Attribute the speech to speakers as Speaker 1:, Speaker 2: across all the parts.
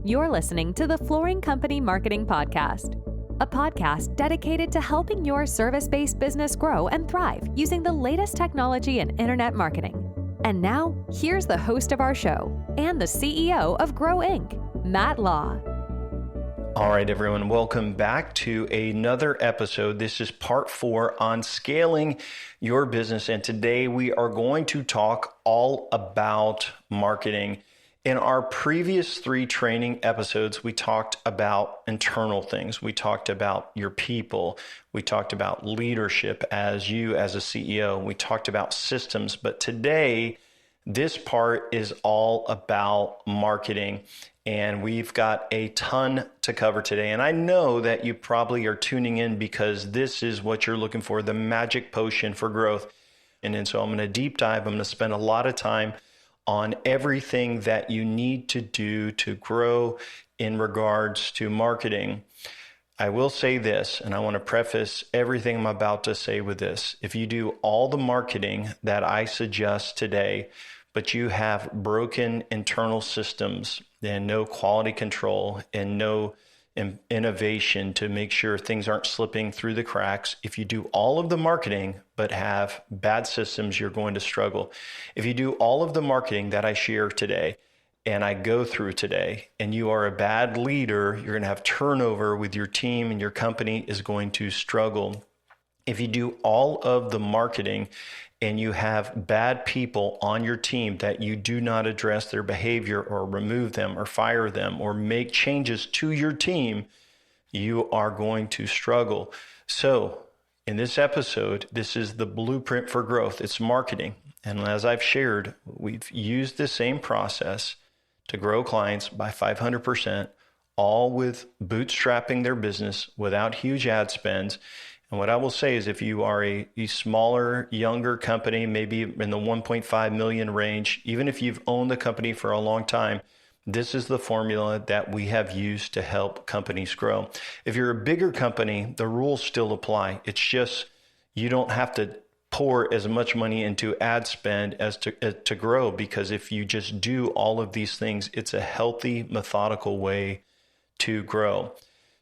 Speaker 1: You're listening to the Flooring Company Marketing Podcast, a podcast dedicated to helping your service-based business grow and thrive using the latest technology in internet marketing. And now, here's the host of our show and the CEO of Grow Inc., Matt Law.
Speaker 2: All right, everyone, welcome back to another episode. This is part 4 on scaling your business. And today we are going to talk all about marketing. In our previous 3 training episodes, we talked about internal things. We talked about your people. We talked about leadership as you as a CEO. We talked about systems. But today, this part is all about marketing. And we've got a ton to cover today. And I know that you probably are tuning in because this is what you're looking for, the magic potion for growth. And so I'm going to deep dive. I'm going to spend a lot of time on everything that you need to do to grow in regards to marketing. I will say this, and I want to preface everything I'm about to say with this. If you do all the marketing that I suggest today, but you have broken internal systems and no quality control and no innovation to make sure things aren't slipping through the cracks. If you do all of the marketing but have bad systems, you're going to struggle. If you do all of the marketing that I share today and I go through today and you are a bad leader, you're going to have turnover with your team and your company is going to struggle. If you do all of the marketing and you have bad people on your team that you do not address their behavior or remove them or fire them or make changes to your team, you are going to struggle. So in this episode, this is the blueprint for growth. It's marketing. And as I've shared, we've used the same process to grow clients by 500%, all with bootstrapping their business without huge ad spends. And what I will say is if you are a smaller, younger company, maybe in the 1.5 million range, even if you've owned the company for a long time, this is the formula that we have used to help companies grow. If you're a bigger company, the rules still apply. It's just you don't have to pour as much money into ad spend as to grow, because if you just do all of these things, it's a healthy, methodical way to grow.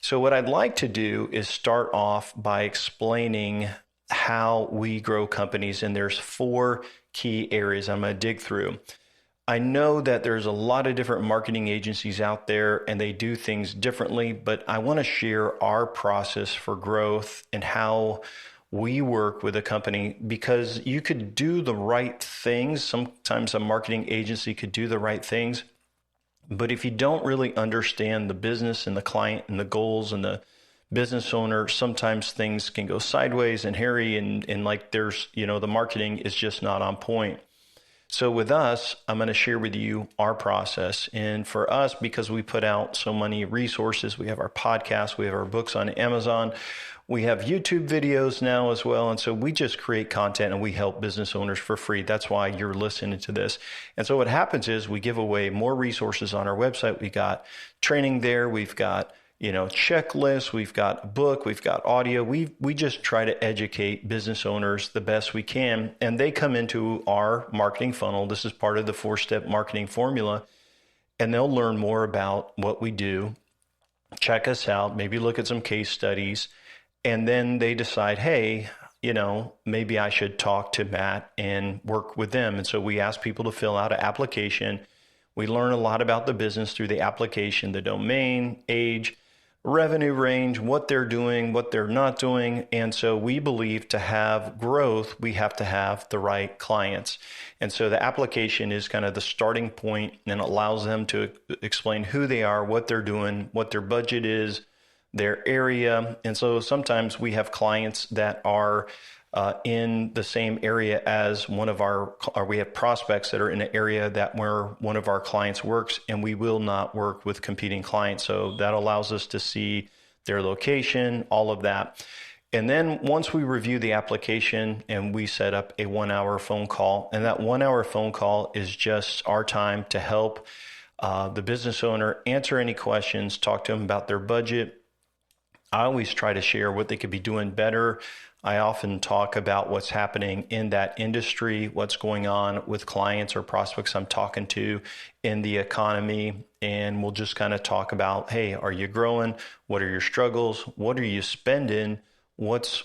Speaker 2: So what I'd like to do is start off by explaining how we grow companies. And there's 4 key areas I'm going to dig through. I know that there's a lot of different marketing agencies out there and they do things differently, but I want to share our process for growth and how we work with a company, because you could do the right things. Sometimes a marketing agency could do the right things. But if you don't really understand the business and the client and the goals and the business owner, sometimes things can go sideways and hairy and like there's, the marketing is just not on point. So with us, I'm going to share with you our process. And for us, because we put out so many resources, we have our podcast, we have our books on Amazon, we have YouTube videos now as well. And so we just create content and we help business owners for free. That's why you're listening to this. And so what happens is we give away more resources on our website. We got training there. We've got, checklists. We've got a book. We've got audio. We just try to educate business owners the best we can. And they come into our marketing funnel. This is part of the 4-step marketing formula. And they'll learn more about what we do. Check us out. Maybe look at some case studies. And then they decide, hey, maybe I should talk to Matt and work with them. And so we ask people to fill out an application. We learn a lot about the business through the application, the domain, age, revenue range, what they're doing, what they're not doing. And so we believe to have growth, we have to have the right clients. And so the application is kind of the starting point and allows them to explain who they are, what they're doing, what their budget is, their area. And so sometimes we have clients that are in the same area as we have prospects that are in an area that where one of our clients works, and we will not work with competing clients. So that allows us to see their location, all of that. And then once we review the application and we set up a 1-hour phone call, and that 1-hour phone call is just our time to help the business owner answer any questions, talk to them about their budget. I always try to share what they could be doing better. I often talk about what's happening in that industry, what's going on with clients or prospects I'm talking to in the economy. And we'll just kind of talk about, hey, are you growing? What are your struggles? What are you spending? What's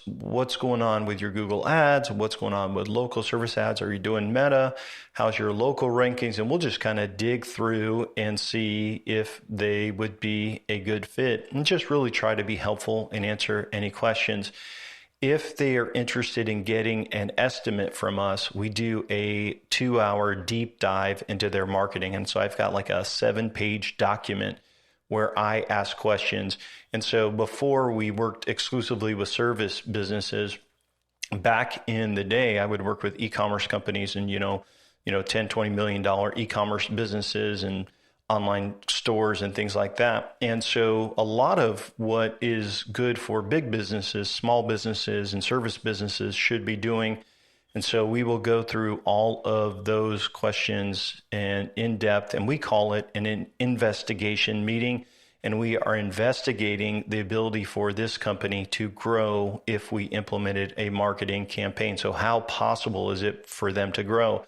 Speaker 2: going on with your Google ads? What's going on with local service ads? Are you doing Meta? How's your local rankings? And we'll just kind of dig through and see if they would be a good fit, and just really try to be helpful and answer any questions. If they are interested in getting an estimate from us, we do a 2-hour deep dive into their marketing. And so I've got like a 7-page document where I ask questions. And so before we worked exclusively with service businesses, back in the day, I would work with e-commerce companies and, $10, $20 million e-commerce businesses and online stores and things like that. And so a lot of what is good for big businesses, small businesses, and service businesses should be doing. And so we will go through all of those questions and in depth, and we call it an investigation meeting. And we are investigating the ability for this company to grow if we implemented a marketing campaign. So how possible is it for them to grow?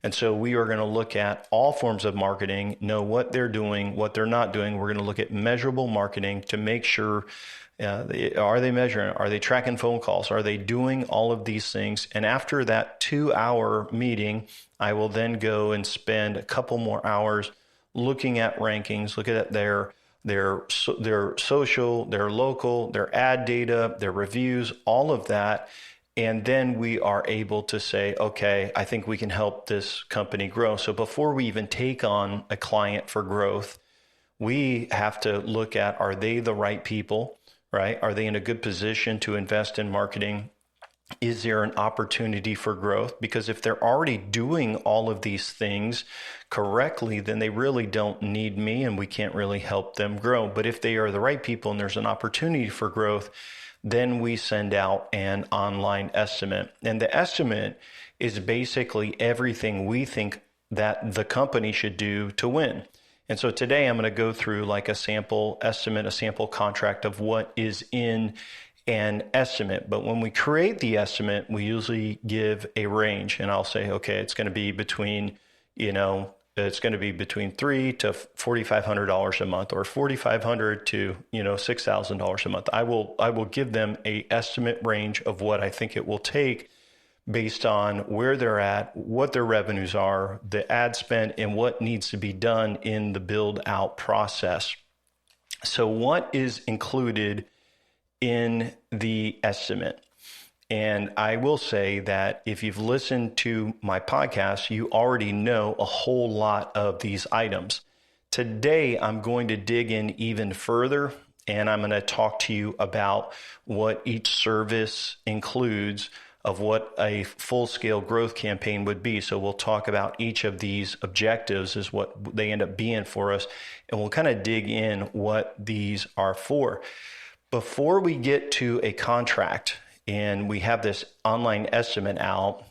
Speaker 2: And so we are going to look at all forms of marketing, know what they're doing, what they're not doing. We're going to look at measurable marketing to make sure, are they measuring? Are they tracking phone calls? Are they doing all of these things? And after that 2-hour meeting, I will then go and spend a couple more hours looking at rankings, looking at their social, their local, their ad data, their reviews, all of that. And then we are able to say, okay, I think we can help this company grow. So before we even take on a client for growth, we have to look at, are they the right people, right? Are they in a good position to invest in marketing? Is there an opportunity for growth? Because if they're already doing all of these things correctly, then they really don't need me and we can't really help them grow. But if they are the right people and there's an opportunity for growth, then we send out an online estimate. And the estimate is basically everything we think that the company should do to win. And so today I'm going to go through like a sample estimate, a sample contract of what is in an estimate. But when we create the estimate, we usually give a range, and I'll say, okay, it's going to be between, $3,000 to $4,500 a month, or $4,500 to $6,000 a month. I will give them a estimate range of what I think it will take based on where they're at, what their revenues are, the ad spend, and what needs to be done in the build out process. So what is included in the estimate? And I will say that if you've listened to my podcast, you already know a whole lot of these items. Today, I'm going to dig in even further, and I'm going to talk to you about what each service includes of what a full-scale growth campaign would be. So we'll talk about each of these objectives as what they end up being for us, and we'll kind of dig in what these are for. Before we get to a contract, and we have this online estimate out,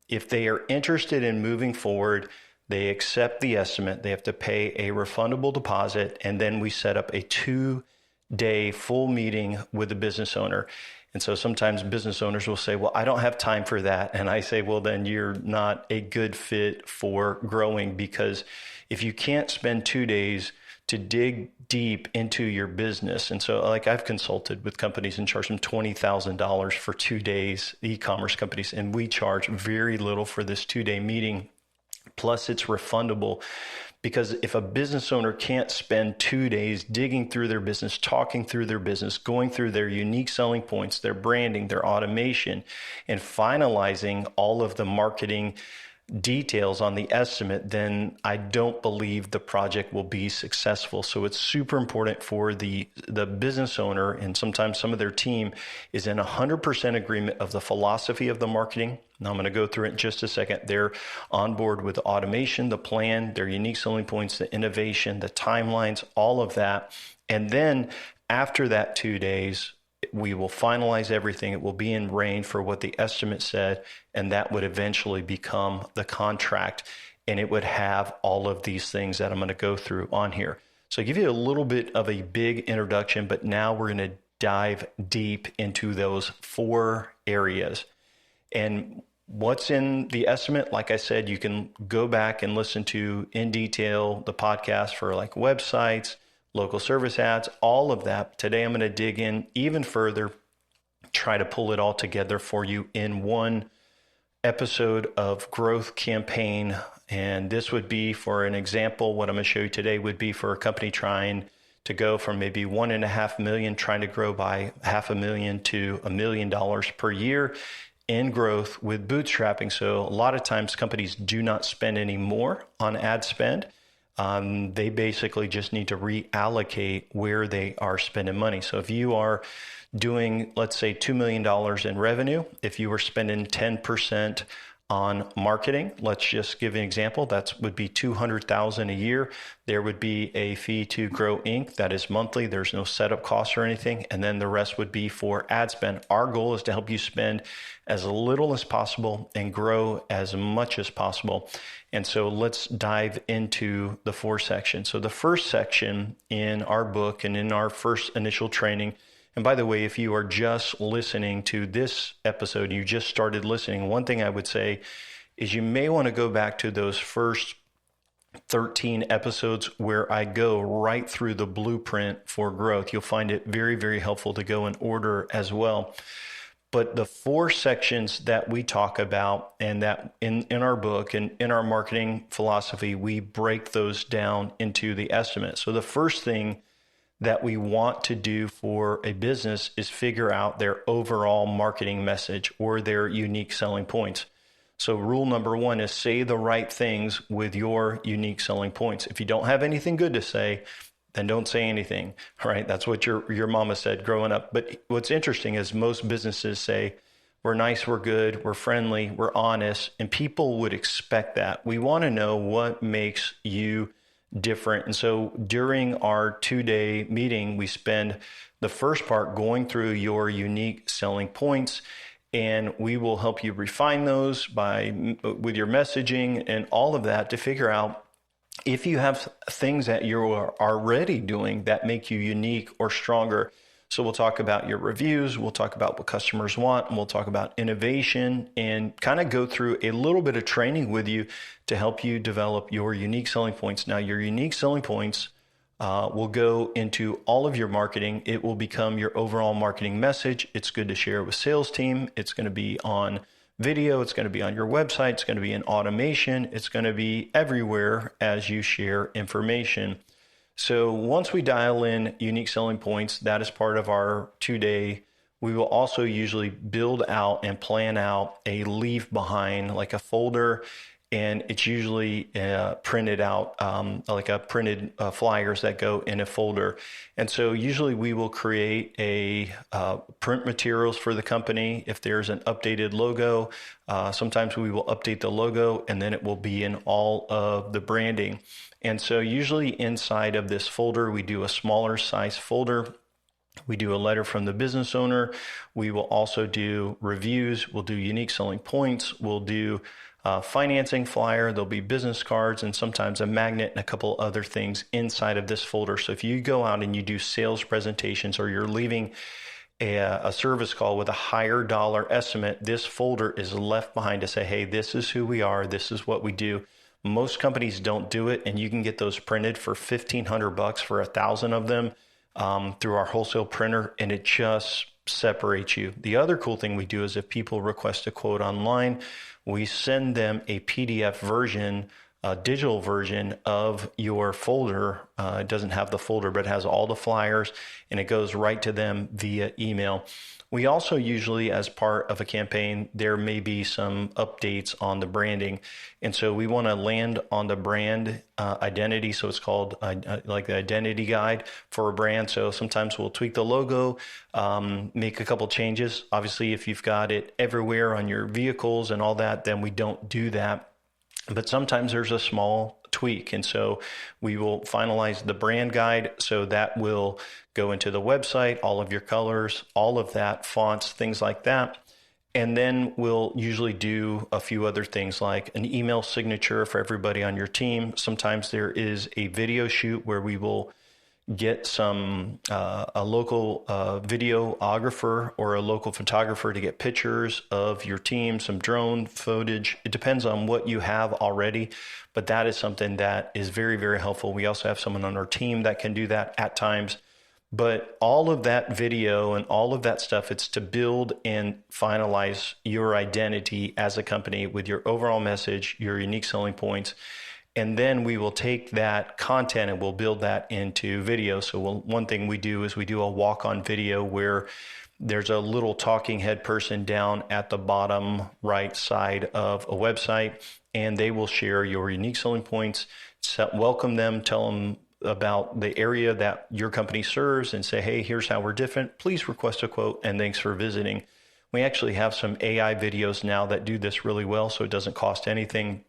Speaker 2: if they are interested in moving forward, they accept the estimate, they have to pay a refundable deposit, and then we set up a 2-day full meeting with the business owner. And so sometimes business owners will say, well, I don't have time for that. And I say, well, then you're not a good fit for growing, because if you can't spend 2 days to dig deep into your business. And so like I've consulted with companies and charged them $20,000 for 2 days, e-commerce companies, and we charge very little for this 2-day meeting. Plus it's refundable, because if a business owner can't spend 2 days digging through their business, talking through their business, going through their unique selling points, their branding, their automation, and finalizing all of the marketing details on the estimate, then I don't believe the project will be successful. So it's super important for the business owner, and sometimes some of their team is in 100% agreement of the philosophy of the marketing. Now I'm going to go through it in just a second. They're on board with the automation, the plan, their unique selling points, the innovation, the timelines, all of that. And then after that 2 days, we will finalize everything. It will be in range for what the estimate said, and that would eventually become the contract, and it would have all of these things that I'm going to go through on here. So I give you a little bit of a big introduction, but now we're going to dive deep into those 4 areas. And what's in the estimate, like I said, you can go back and listen to in detail the podcast for like websites, local service ads, all of that. Today, I'm going to dig in even further, try to pull it all together for you in one episode of Growth Campaign. And this would be, for an example, what I'm going to show you today would be for a company trying to go from maybe 1.5 million, trying to grow by $500,000 to $1 million per year in growth with bootstrapping. So a lot of times companies do not spend any more on ad spend. They basically just need to reallocate where they are spending money. So if you are doing, let's say, $2 million in revenue, if you were spending 10% on marketing, let's just give an example, that would be $200,000 a year. There would be a fee to Grow Inc. that is monthly. There's no setup costs or anything. And then the rest would be for ad spend. Our goal is to help you spend as little as possible and grow as much as possible. And so let's dive into the 4 sections. So the first section in our book and in our first initial training, and by the way, if you are just listening to this episode, you just started listening, one thing I would say is you may want to go back to those first 13 episodes where I go right through the blueprint for growth. You'll find it very, very helpful to go in order as well. But the 4 sections that we talk about, and that in our book and in our marketing philosophy, we break those down into the estimate. So the first thing that we want to do for a business is figure out their overall marketing message or their unique selling points. So rule number 1 is say the right things with your unique selling points. If you don't have anything good to say, then don't say anything, right? That's what your mama said growing up. But what's interesting is most businesses say, we're nice, we're good, we're friendly, we're honest, and people would expect that. We want to know what makes you different. And so during our 2-day meeting, we spend the first part going through your unique selling points, and we will help you refine those with your messaging and all of that to figure out if you have things that you are already doing that make you unique or stronger. So we'll talk about your reviews, we'll talk about what customers want, and we'll talk about innovation and kind of go through a little bit of training with you to help you develop your unique selling points. Now, your unique selling points will go into all of your marketing. It will become your overall marketing message. It's good to share with sales team. It's going to be on video. It's going to be on your website. It's going to be in automation. It's going to be everywhere as you share information. So once we dial in unique selling points, that is part of our 2-day. We will also usually build out and plan out a leave behind, like a folder, and it's usually printed out like a printed flyers that go in a folder. And so usually we will create a print materials for the company. If there's an updated logo, sometimes we will update the logo, and then it will be in all of the branding. And so usually inside of this folder, we do a smaller size folder. We do a letter from the business owner. We will also do reviews. We'll do unique selling points. We'll do financing flyer. There'll be business cards and sometimes a magnet and a couple other things inside of this folder. So if you go out and you do sales presentations or you're leaving a service call with a higher dollar estimate, this folder is left behind to say, hey, this is who we are. This is what we do. Most companies don't do it, and you can get those printed for $1,500 for 1,000 of them through our wholesale printer, and it just separates you. The other cool thing we do is if people request a quote online, we send them a PDF version, a digital version of your folder. It doesn't have the folder, but it has all the flyers, and it goes right to them via email. We also usually, as part of a campaign, there may be some updates on the branding. And so we want to land on the brand identity. So it's called like the identity guide for a brand. So sometimes we'll tweak the logo, make a couple changes. Obviously, if you've got it everywhere on your vehicles and all that, then we don't do that. But sometimes there's a small tweak. And so we will finalize the brand guide. So that will go into the website, all of your colors, all of that, fonts, things like that. And then we'll usually do a few other things like an email signature for everybody on your team. Sometimes there is a video shoot where we will get a local videographer or a local photographer to get pictures of your team, some drone footage. It depends on what you have already, but that is something that is very, very helpful. We also have someone on our team that can do that at times. But all of that video and all of that stuff, it's to build and finalize your identity as a company with your overall message, your unique selling points. And then we will take that content and we'll build that into video. So one thing we do is we do a walk-on video where there's a little talking head person down at the bottom right side of a website, and they will share your unique selling points, welcome them, tell them about the area that your company serves and say, hey, here's how we're different. Please request a quote and thanks for visiting. We actually have some AI videos now that do this really well, so it doesn't cost anything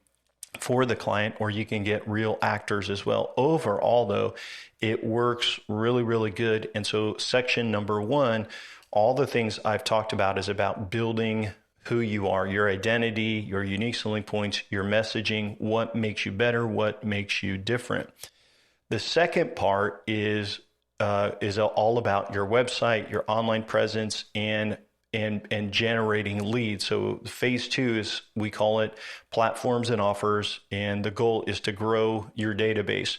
Speaker 2: for the client, or you can get real actors as well. Overall, though, it works really, really good. And so section number 1, all the things I've talked about is about building who you are, your identity, your unique selling points, your messaging, what makes you better, what makes you different. The second part is all about your website, your online presence, and generating leads. So phase 2 is, we call it platforms and offers, and the goal is to grow your database.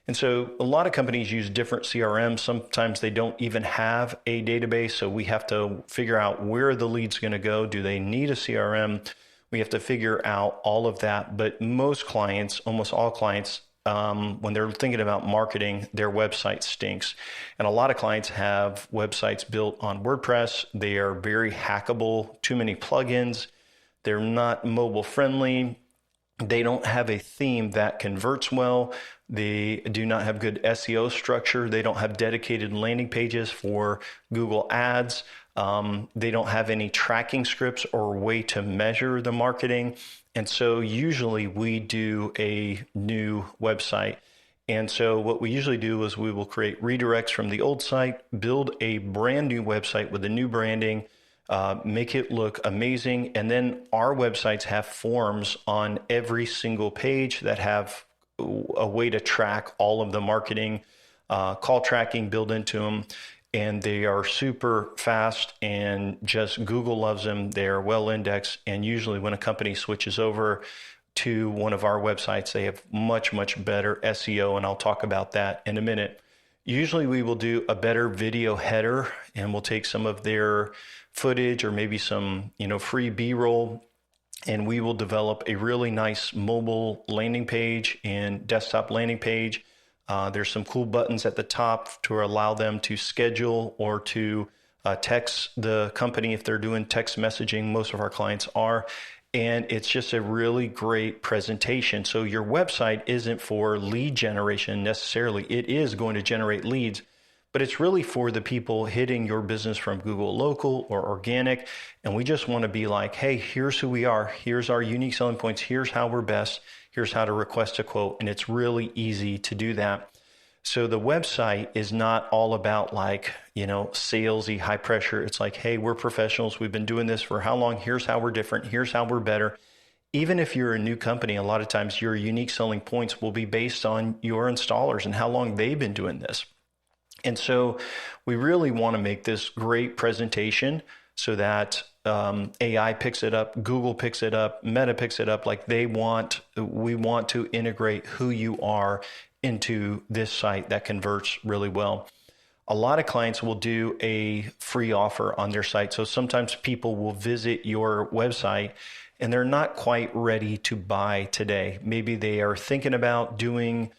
Speaker 2: And so a lot of companies use different CRMs. Sometimes they don't even have a database, so we have to figure out where the lead's going to go. Do they need a CRM? We have to figure out all of that. But most clients, almost all clients, when they're thinking about marketing, their website stinks. And a lot of clients have websites built on WordPress. They are very hackable, too many plugins. They're not mobile friendly. They don't have a theme that converts well. They do not have good SEO structure. They don't have dedicated landing pages for Google Ads. They don't have any tracking scripts or way to measure the marketing. And so usually we do a new website. And so what we usually do is we will create redirects from the old site, build a brand new website with a new branding, make it look amazing. And then our websites have forms on every single page that have a way to track all of the marketing, call tracking built into them. And they are super fast, and just Google loves them. They're well indexed. And usually when a company switches over to one of our websites, they have much, much better SEO. And I'll talk about that in a minute. Usually we will do a better video header, and we'll take some of their footage or maybe some, free B-roll, and we will develop a really nice mobile landing page and desktop landing page. There's some cool buttons at the top to allow them to schedule or to text the company if they're doing text messaging. Most of our clients are. And it's just a really great presentation. So your website isn't for lead generation necessarily. It is going to generate leads, but it's really for the people hitting your business from Google Local or organic. And we just want to be like, hey, here's who we are. Here's our unique selling points. Here's how we're best. Here's how to request a quote. And it's really easy to do that. So the website is not all about salesy, high pressure. It's like, hey, we're professionals. We've been doing this for how long? Here's how we're different. Here's how we're better. Even if you're a new company, a lot of times your unique selling points will be based on your installers and how long they've been doing this. And so we really want to make this great presentation so that AI picks it up, Google picks it up, Meta picks it up. We want to integrate who you are into this site that converts really well. A lot of clients will do a free offer on their site. So sometimes people will visit your website and they're not quite ready to buy today. Maybe they are thinking about doing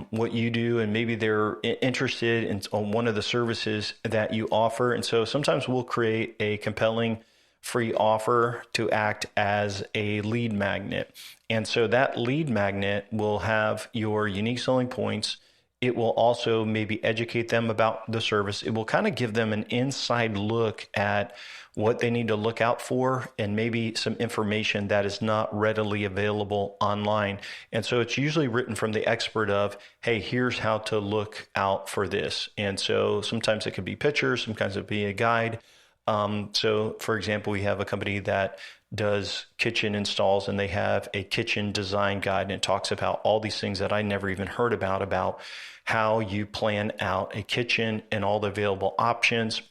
Speaker 2: what you do, and maybe they're interested in one of the services that you offer. And so sometimes we'll create a compelling free offer to act as a lead magnet. And so that lead magnet will have your unique selling points. It will also maybe educate them about the service. It will kind of give them an inside look at what they need to look out for, and maybe some information that is not readily available online. And so it's usually written from the expert of, hey, here's how to look out for this. And so sometimes it could be pictures, sometimes it could be a guide. So for example, we have a company that does kitchen installs, and they have a kitchen design guide, and it talks about all these things that I never even heard about how you plan out a kitchen and all the available options.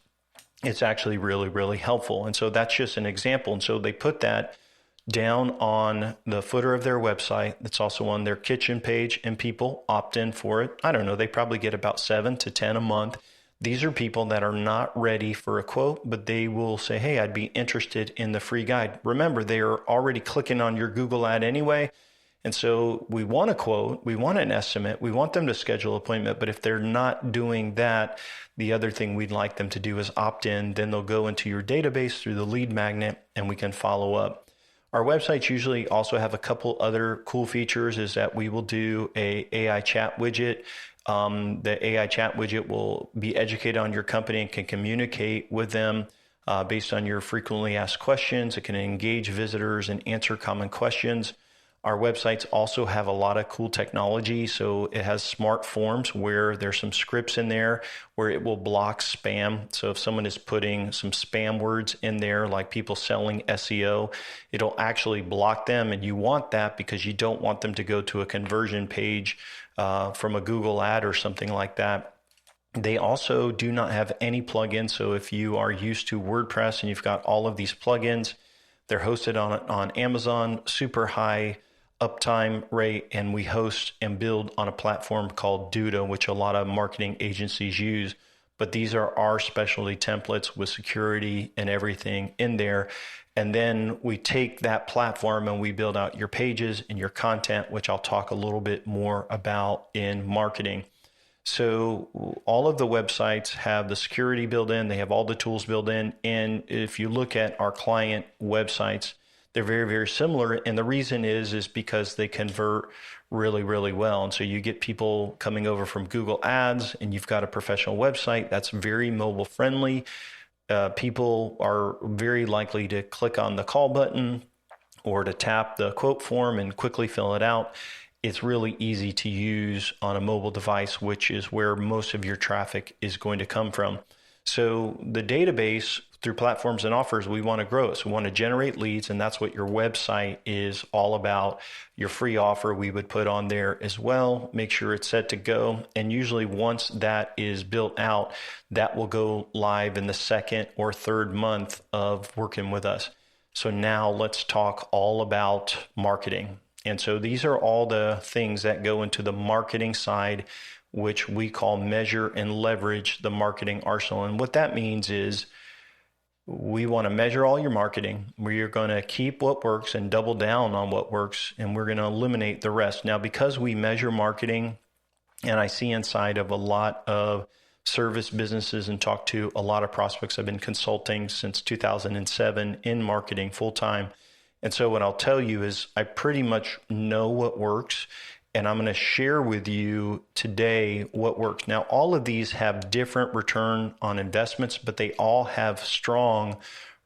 Speaker 2: It's actually really, really helpful. And so that's just an example. And so they put that down on the footer of their website. That's also on their kitchen page, and people opt in for it. I don't know, they probably get about 7 to 10 a month. These are people that are not ready for a quote, but they will say, hey, I'd be interested in the free guide. Remember, they are already clicking on your Google ad anyway. And so we want a quote, we want an estimate, we want them to schedule an appointment. But if they're not doing that, the other thing we'd like them to do is opt in. Then they'll go into your database through the lead magnet, and we can follow up. Our websites usually also have a couple other cool features, is that we will do a AI chat widget. The AI chat widget will be educated on your company and can communicate with them based on your frequently asked questions. It can engage visitors and answer common questions. Our websites also have a lot of cool technology. So it has smart forms where there's some scripts in there where it will block spam. So if someone is putting some spam words in there, like people selling SEO, it'll actually block them. And you want that because you don't want them to go to a conversion page from a Google ad or something like that. They also do not have any plugins. So if you are used to WordPress and you've got all of these plugins, they're hosted on Amazon, super high uptime rate, and we host and build on a platform called Duda, which a lot of marketing agencies use. But these are our specialty templates with security and everything in there. And then we take that platform and we build out your pages and your content, which I'll talk a little bit more about in marketing. So all of the websites have the security built in. They have all the tools built in. And if you look at our client websites, they're very, very similar. And the reason is because they convert really, really well. And so you get people coming over from Google Ads, and you've got a professional website that's very mobile friendly. People are very likely to click on the call button or to tap the quote form and quickly fill it out. It's really easy to use on a mobile device, which is where most of your traffic is going to come from. So the database, through platforms and offers, we want to grow it. So we want to generate leads, and that's what your website is all about. Your free offer we would put on there as well. Make sure it's set to go. And usually once that is built out, that will go live in the second or third month of working with us. So now let's talk all about marketing. And so these are all the things that go into the marketing side, which we call measure and leverage the marketing arsenal. And what that means is we want to measure all your marketing. We're going to keep what works and double down on what works, and we're going to eliminate the rest. Now, because we measure marketing, and I see inside of a lot of service businesses and talk to a lot of prospects, I've been consulting since 2007 in marketing full time. And so what I'll tell you is I pretty much know what works, and I'm going to share with you today what works. Now, all of these have different return on investments, but they all have strong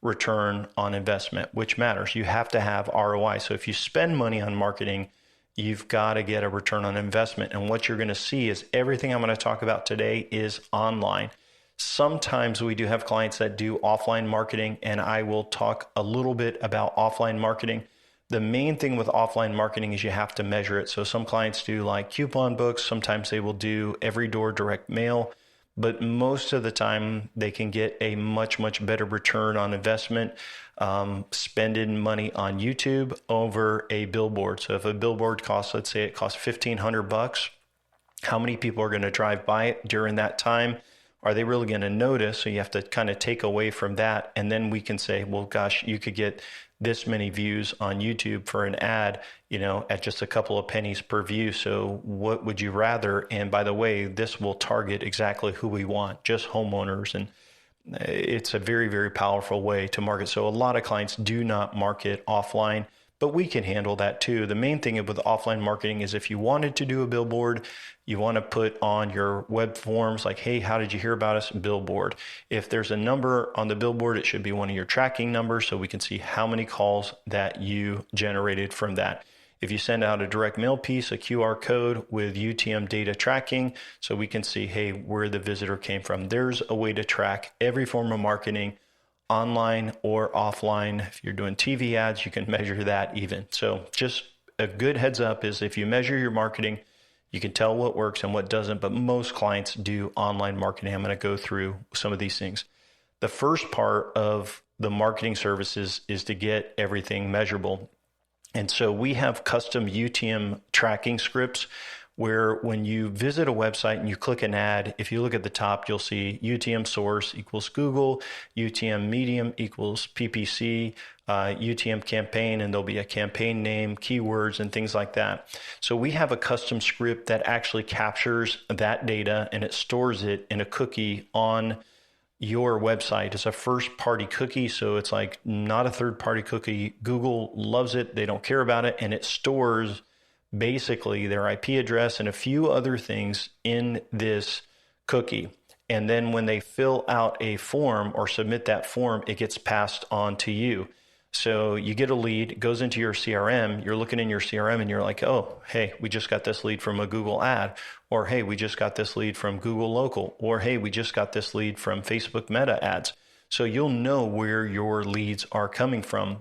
Speaker 2: return on investment, which matters. You have to have ROI. So if you spend money on marketing, you've got to get a return on investment. And what you're going to see is everything I'm going to talk about today is online. Sometimes we do have clients that do offline marketing, and I will talk a little bit about offline marketing. The main thing with offline marketing is you have to measure it. So some clients do like coupon books. Sometimes they will do every door direct mail, but most of the time they can get a much, much better return on investment spending money on YouTube over a billboard. So if a billboard costs, let's say it costs $1,500, how many people are going to drive by it during that time? Are they really going to notice? So you have to kind of take away from that. And then we can say, well, gosh, you could get this many views on YouTube for an ad, at just a couple of pennies per view. So what would you rather? And by the way, this will target exactly who we want, just homeowners. And it's a very, very powerful way to market. So a lot of clients do not market offline, but we can handle that too. The main thing with offline marketing is if you wanted to do a billboard, you want to put on your web forms like, hey, how did you hear about us? Billboard. If there's a number on the billboard, it should be one of your tracking numbers so we can see how many calls that you generated from that. If you send out a direct mail piece, a QR code with UTM data tracking, so we can see, hey, where the visitor came from. There's a way to track every form of marketing online or offline. If you're doing TV ads, you can measure that even. So just a good heads up is if you measure your marketing, you can tell what works and what doesn't, but most clients do online marketing. I'm going to go through some of these things. The first part of the marketing services is to get everything measurable. And so we have custom UTM tracking scripts where when you visit a website and you click an ad, if you look at the top, you'll see UTM source equals Google, UTM medium equals PPC, UTM campaign, and there'll be a campaign name, keywords, and things like that. So we have a custom script that actually captures that data and it stores it in a cookie on your website. It's a first party cookie, so it's like not a third party cookie. Google loves it. They don't care about it. And it stores basically their IP address and a few other things in this cookie. And then when they fill out a form or submit that form, it gets passed on to you. So you get a lead, it goes into your CRM, you're looking in your CRM and you're like, oh, hey, we just got this lead from a Google ad, or hey, we just got this lead from Google Local, or hey, we just got this lead from Facebook Meta ads. So you'll know where your leads are coming from.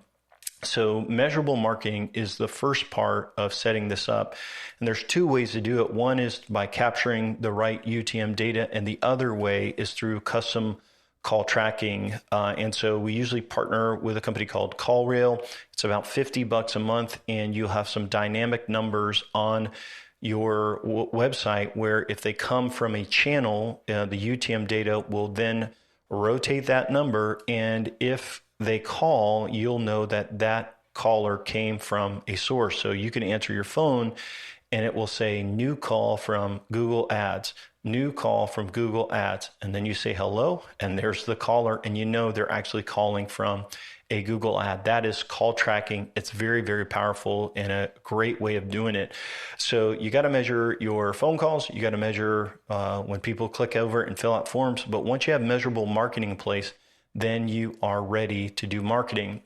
Speaker 2: So measurable marketing is the first part of setting this up. And there's two ways to do it. One is by capturing the right UTM data, and the other way is through custom call tracking. And so we usually partner with a company called CallRail. It's about $50 a month, and you'll have some dynamic numbers on your website where if they come from a channel, the UTM data will then rotate that number. And if they call, you'll know that that caller came from a source. So you can answer your phone and it will say new call from Google Ads, new call from Google Ads. And then you say hello, and there's the caller, and you know they're actually calling from a Google ad. That is call tracking. It's very, very powerful and a great way of doing it. So you got to measure your phone calls. You got to measure when people click over and fill out forms. But once you have measurable marketing in place, then you are ready to do marketing.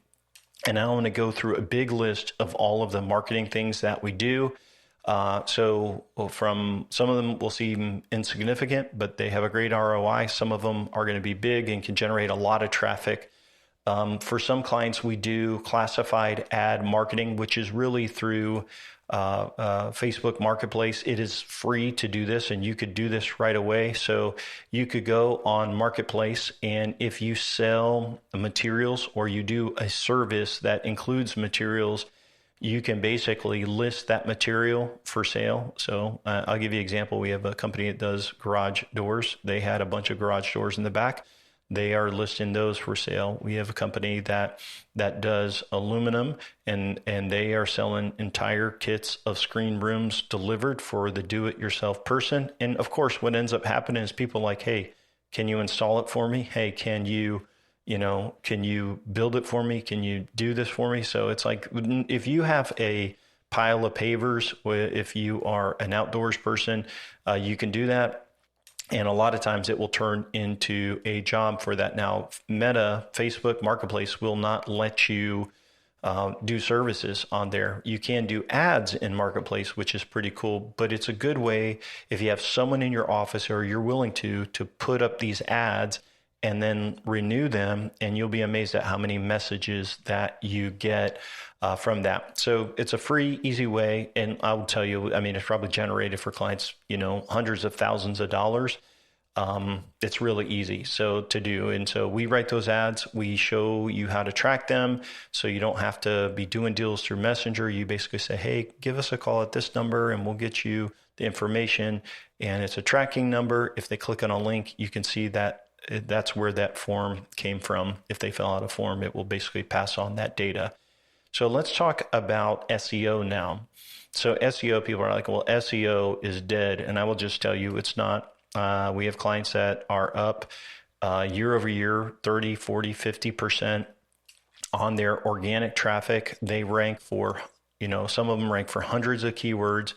Speaker 2: And I want to go through a big list of all of the marketing things that we do. So from some of them will seem insignificant, but they have a great ROI. Some of them are going to be big and can generate a lot of traffic. For some clients, we do classified ad marketing, which is really through Facebook Marketplace. It is free to do this, and you could do this right away. So you could go on Marketplace, and if you sell materials or you do a service that includes materials, you can basically list that material for sale. So I'll give you an example. We have a company that does garage doors. They had a bunch of garage doors in the back. They are listing those for sale. We have a company that does aluminum, and they are selling entire kits of screen rooms delivered for the do-it-yourself person. And of course, what ends up happening is people like, hey, can you install it for me? Hey, can you build it for me? Can you do this for me? So it's like, if you have a pile of pavers, if you are an outdoors person, you can do that. And a lot of times it will turn into a job for that. Now, Meta, Facebook Marketplace will not let you do services on there. You can do ads in Marketplace, which is pretty cool, but it's a good way if you have someone in your office or you're willing to put up these ads and then renew them, and you'll be amazed at how many messages that you get from that. So it's a free, easy way. And I will tell you, I mean, it's probably generated for clients, hundreds of thousands of dollars. It's really easy to do. And so we write those ads. We show you how to track them. So you don't have to be doing deals through Messenger. You basically say, hey, give us a call at this number and we'll get you the information. And it's a tracking number. If they click on a link, you can see that that's where that form came from. If they fill out a form, it will basically pass on that data. So let's talk about SEO now. So SEO, people are like, well, SEO is dead. And I will just tell you it's not. We have clients that are up year over year, 30, 40, 50% on their organic traffic. They rank for, some of them rank for hundreds of keywords.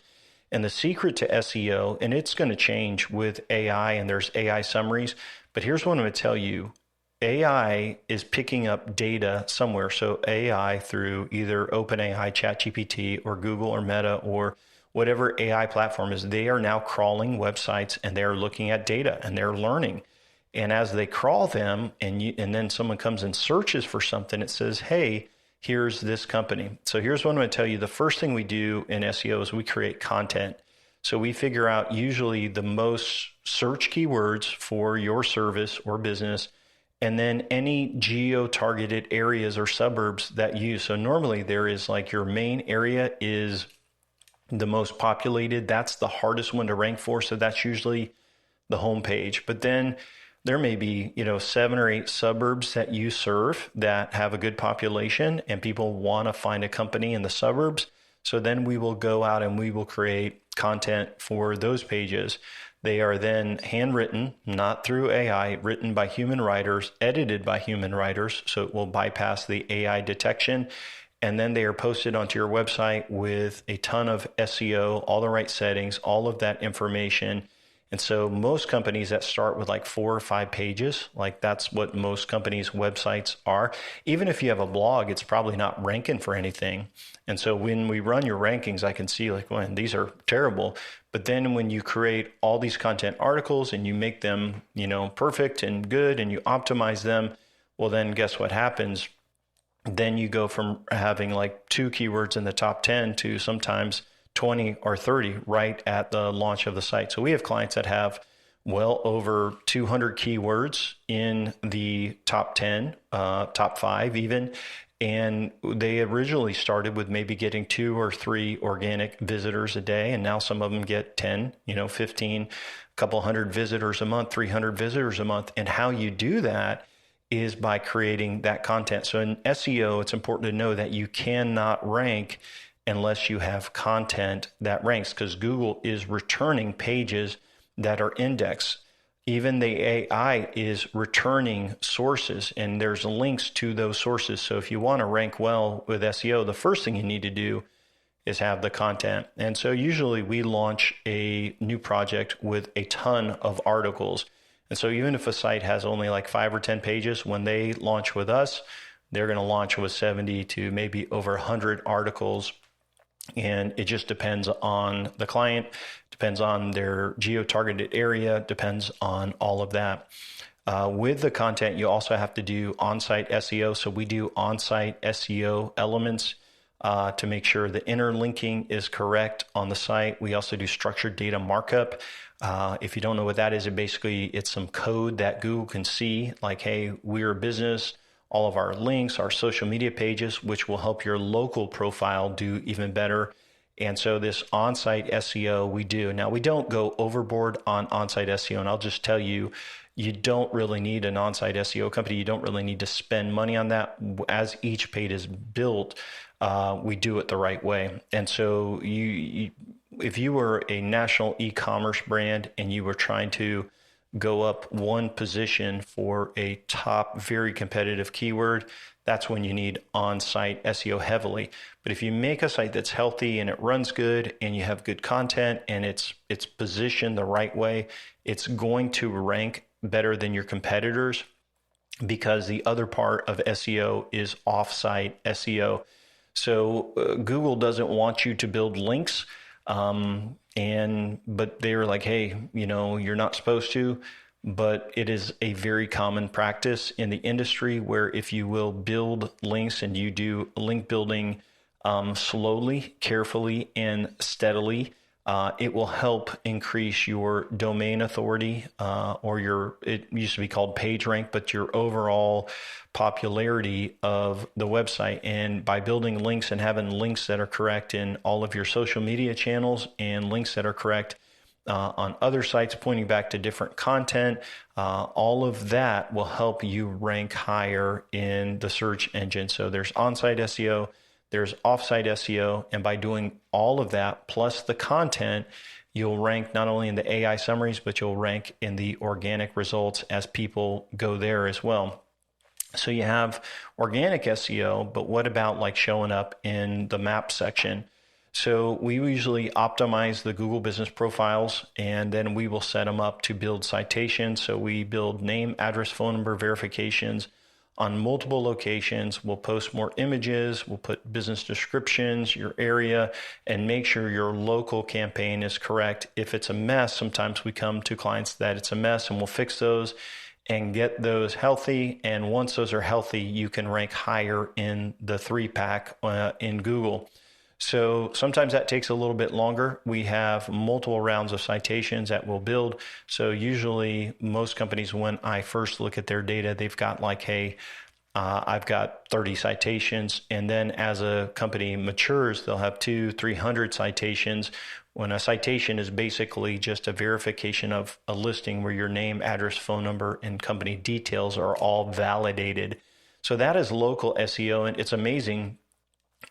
Speaker 2: And the secret to SEO, and it's going to change with AI, and there's AI summaries, but here's what I'm going to tell you. AI is picking up data somewhere. So AI through either OpenAI, ChatGPT, or Google or Meta or whatever AI platform is, they are now crawling websites and they're looking at data and they're learning. And as they crawl them, and then someone comes and searches for something, it says, hey, here's this company. So here's what I'm going to tell you. The first thing we do in SEO is we create content. So we figure out usually the most search keywords for your service or business, and then any geo-targeted areas or suburbs that you use. So normally there is like your main area is the most populated. That's the hardest one to rank for. So that's usually the homepage. But then there may be, 7 or 8 suburbs that you serve that have a good population and people want to find a company in the suburbs. So then we will go out and we will create content for those pages. They are then handwritten, not through AI, written by human writers, edited by human writers. So it will bypass the AI detection. And then they are posted onto your website with a ton of SEO, all the right settings, all of that information. And so most companies that start with like 4 or 5 pages, like that's what most companies' websites are. Even if you have a blog, it's probably not ranking for anything. And so when we run your rankings, I can see like, well, these are terrible. But then when you create all these content articles and you make them, perfect and good and you optimize them, well, then guess what happens? Then you go from having like 2 keywords in the top 10 to sometimes 20 or 30 right at the launch of the site. So we have clients that have well over 200 keywords in the top 10, top 5 even. And they originally started with maybe getting 2 or 3 organic visitors a day. And now some of them get 10, 15, a couple hundred visitors a month, 300 visitors a month. And how you do that is by creating that content. So in SEO, it's important to know that you cannot rank unless you have content that ranks, because Google is returning pages that are indexed. Even the AI is returning sources, and there's links to those sources. So if you want to rank well with SEO, the first thing you need to do is have the content. And so usually we launch a new project with a ton of articles. And so even if a site has only like 5 or 10 pages, when they launch with us, they're going to launch with 70 to maybe over 100 articles. And it just depends on the client, depends on their geo-targeted area, depends on all of that. With the content, you also have to do on-site SEO. So we do on-site SEO elements to make sure the interlinking is correct on the site. We also do structured data markup. If you don't know what that is, it's some code that Google can see, like, hey, we're a business. All of our links, our social media pages, which will help your local profile do even better. And so this on-site SEO we do. Now, we don't go overboard on on-site SEO, and I'll just tell you, you don't really need an on-site SEO company. You don't really need to spend money on that. As each page is built, we do it the right way. And so if you were a national e-commerce brand and you were trying to go up one position for a top, very competitive keyword, that's when you need on-site SEO heavily. But if you make a site that's healthy and it runs good and you have good content and it's positioned the right way, it's going to rank better than your competitors, because the other part of SEO is off-site SEO. So Google doesn't want you to build links. But they were like, hey, you're not supposed to, but it is a very common practice in the industry where if you will build links and you do link building slowly, carefully, and steadily, it will help increase your domain authority, it used to be called PageRank, but your overall popularity of the website. And by building links and having links that are correct in all of your social media channels and links that are correct on other sites pointing back to different content, all of that will help you rank higher in the search engine. So there's on-site SEO, there's off-site SEO, and by doing all of that plus the content, you'll rank not only in the AI summaries, but you'll rank in the organic results as people go there as well. So you have organic SEO, but what about like showing up in the map section? So we usually optimize the Google business profiles, and then we will set them up to build citations. So we build name, address, phone number verifications on multiple locations. We'll post more images. We'll put business descriptions, your area, and make sure your local campaign is correct. If it's a mess, sometimes we come to clients that it's a mess and we'll fix those. and get those healthy. And once those are healthy, you can rank higher in the 3-pack in Google. So sometimes that takes a little bit longer. We have multiple rounds of citations that we'll build. So usually most companies, when I first look at their data, they've got like, hey, I've got 30 citations. And then as a company matures, they'll have 200-300 citations. When a citation is basically just a verification of a listing where your name, address, phone number, and company details are all validated. So that is local SEO. And it's amazing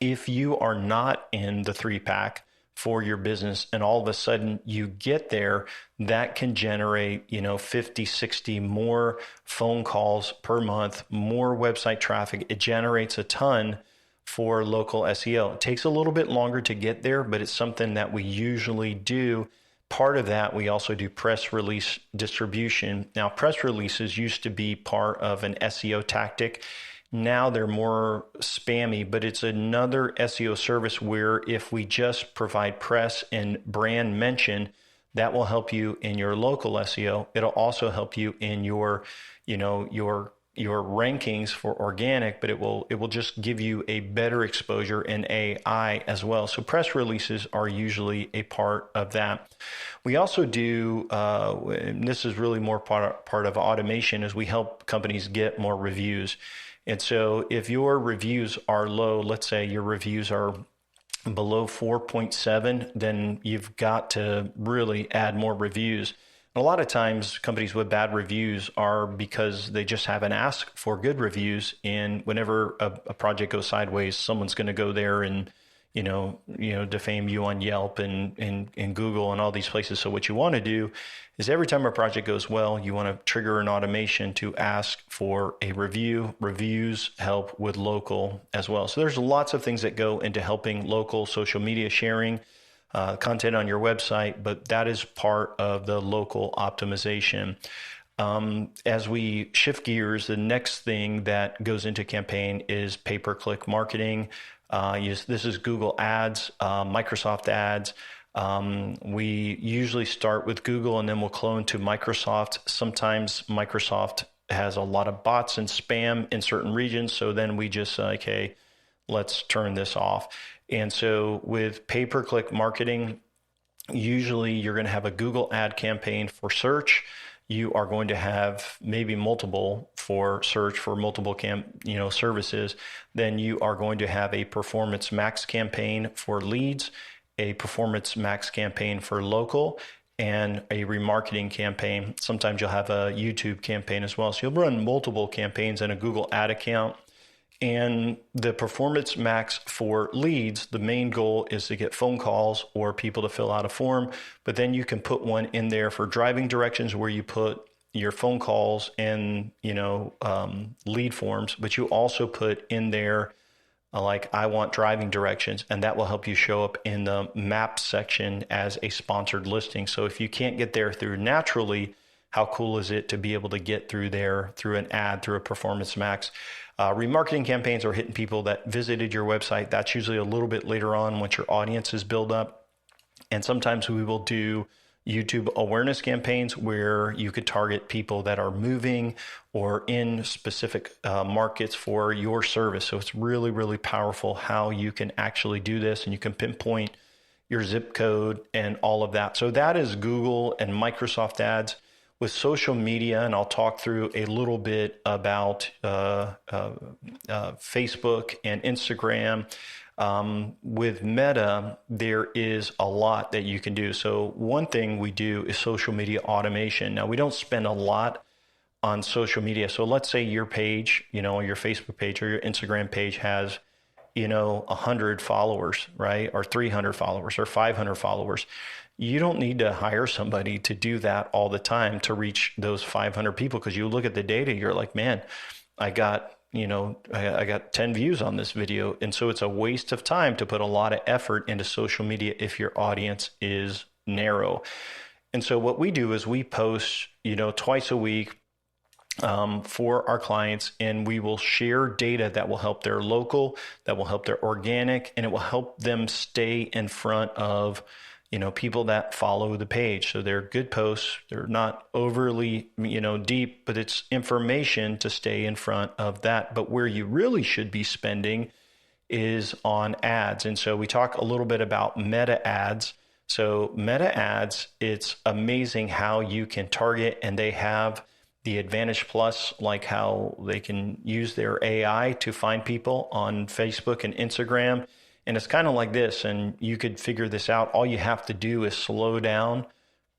Speaker 2: if you are not in the 3-pack for your business and all of a sudden you get there, that can generate, 50, 60 more phone calls per month, more website traffic. It generates a ton for local SEO. It takes a little bit longer to get there, but it's something that we usually do. Part of that, we also do press release distribution. Now, press releases used to be part of an SEO tactic. Now they're more spammy, but it's another SEO service where if we just provide press and brand mention, that will help you in your local SEO. It'll also help you in your rankings for organic, but it will just give you a better exposure in AI as well. So press releases are usually a part of that. We also do, and this is really more part of automation, is we help companies get more reviews. And so if your reviews are low, let's say your reviews are below 4.7, then you've got to really add more reviews. And a lot of times companies with bad reviews are because they just haven't asked for good reviews. And whenever a project goes sideways, someone's going to go there and defame you on Yelp and Google and all these places. So what you want to do is every time a project goes well, you want to trigger an automation to ask for a review. Reviews help with local as well. So there's lots of things that go into helping local social media sharing, content on your website, but that is part of the local optimization. As we shift gears, the next thing that goes into campaign is pay-per-click marketing. This is Google Ads, Microsoft Ads. We usually start with Google and then we'll clone to Microsoft. Sometimes Microsoft has a lot of bots and spam in certain regions. So then we just say, okay, let's turn this off. And so with pay-per-click marketing, usually you're going to have a Google ad campaign for search. You are going to have maybe multiple for search for multiple services. Then you are going to have a Performance Max campaign for leads, a Performance Max campaign for local, and a remarketing campaign. Sometimes you'll have a YouTube campaign as well. So you'll run multiple campaigns in a Google ad account. And the Performance Max for leads, the main goal is to get phone calls or people to fill out a form, but then you can put one in there for driving directions where you put your phone calls and, lead forms, but you also put in there like I want driving directions, and that will help you show up in the map section as a sponsored listing. So if you can't get there through naturally, how cool is it to be able to get through there through an ad, through a Performance Max? Remarketing campaigns are hitting people that visited your website. That's usually a little bit later on once your audience is built up. And sometimes we will do YouTube awareness campaigns where you could target people that are moving or in specific markets for your service. So it's really, really powerful how you can actually do this, and you can pinpoint your zip code and all of that. So that is Google and Microsoft Ads. With social media, and I'll talk through a little bit about Facebook and Instagram. With Meta, there is a lot that you can do. So one thing we do is social media automation. Now, we don't spend a lot on social media. So let's say your page, your Facebook page or your Instagram page has, 100 followers, right? Or 300 followers or 500 followers. You don't need to hire somebody to do that all the time to reach those 500 people, because you look at the data, you're like, man, I got 10 views on this video. And so it's a waste of time to put a lot of effort into social media if your audience is narrow. And so what we do is we post, twice a week for our clients, and we will share data that will help their local, that will help their organic, and it will help them stay in front of people that follow the page. So they're good posts. They're not overly, deep, but it's information to stay in front of that. But where you really should be spending is on ads. And so we talk a little bit about meta ads. So meta ads, it's amazing how you can target, and they have the Advantage Plus, like how they can use their AI to find people on Facebook and Instagram. And it's kind of like this, and you could figure this out. All you have to do is slow down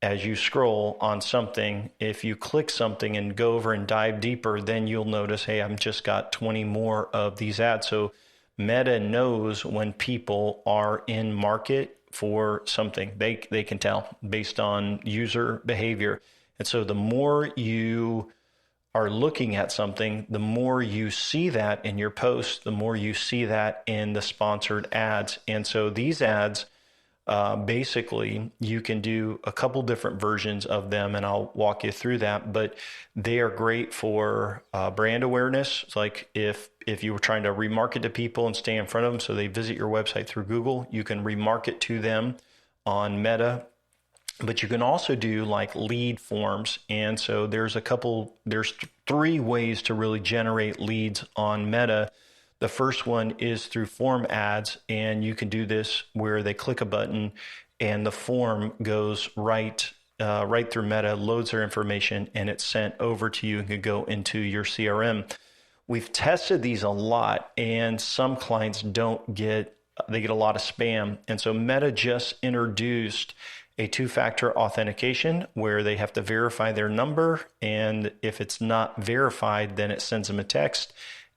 Speaker 2: as you scroll on something. If you click something and go over and dive deeper, then you'll notice, hey, I've just got 20 more of these ads. So Meta knows when people are in market for something. They can tell based on user behavior. And so the more you are looking at something, the more you see that in your posts, the more you see that in the sponsored ads. And so these ads, basically, you can do a couple different versions of them, and I'll walk you through that. But they are great for brand awareness. It's like if you were trying to remarket to people and stay in front of them, so they visit your website through Google, you can remarket to them on Meta. But you can also do like lead forms. And so there's three ways to really generate leads on Meta. The first one is through form ads, and you can do this where they click a button and the form goes right through Meta, loads their information, and it's sent over to you and can go into your CRM. We've tested these a lot, and some clients they get a lot of spam. And so Meta just introduced a two-factor authentication where they have to verify their number. And if it's not verified, then it sends them a text.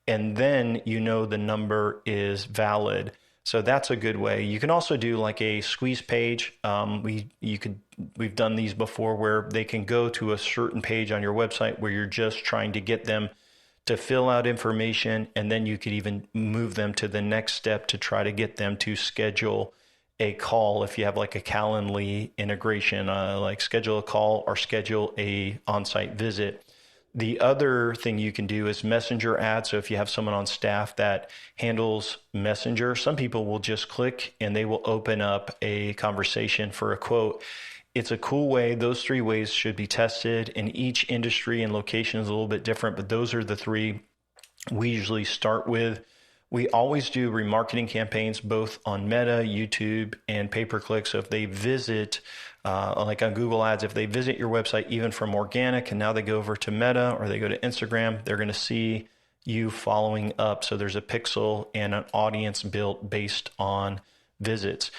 Speaker 2: And then the number is valid. So that's a good way. You can also do like a squeeze page. We've done these before where they can go to a certain page on your website where you're just trying to get them to fill out information, and then you could even move them to the next step to try to get them to schedule a call. If you have like a Calendly integration, like schedule a call or schedule a on-site visit. The other thing you can do is messenger ads. So if you have someone on staff that handles messenger, some people will just click and they will open up a conversation for a quote. It's a cool way. Those three ways should be tested, and each industry and location is a little bit different, but those are the three we usually start with. We always do remarketing campaigns both on Meta, YouTube, and pay-per-click. So if they visit, like on Google Ads, if they visit your website even from organic and now they go over to Meta or they go to Instagram, they're going to see you following up. So there's a pixel and an audience built based on visits.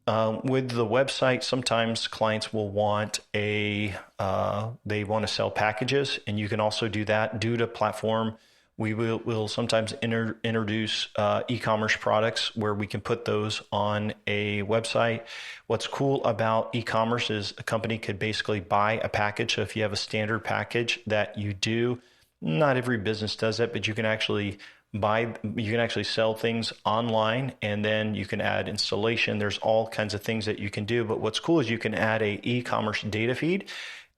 Speaker 2: With the website, sometimes clients will want they want to sell packages, and you can also do that due to platform. We will sometimes introduce e-commerce products where we can put those on a website. What's cool about e-commerce is a company could basically buy a package. So if you have a standard package that you do, not every business does that, but you can actually sell things online, and then you can add installation. There's all kinds of things that you can do. But what's cool is you can add a e-commerce data feed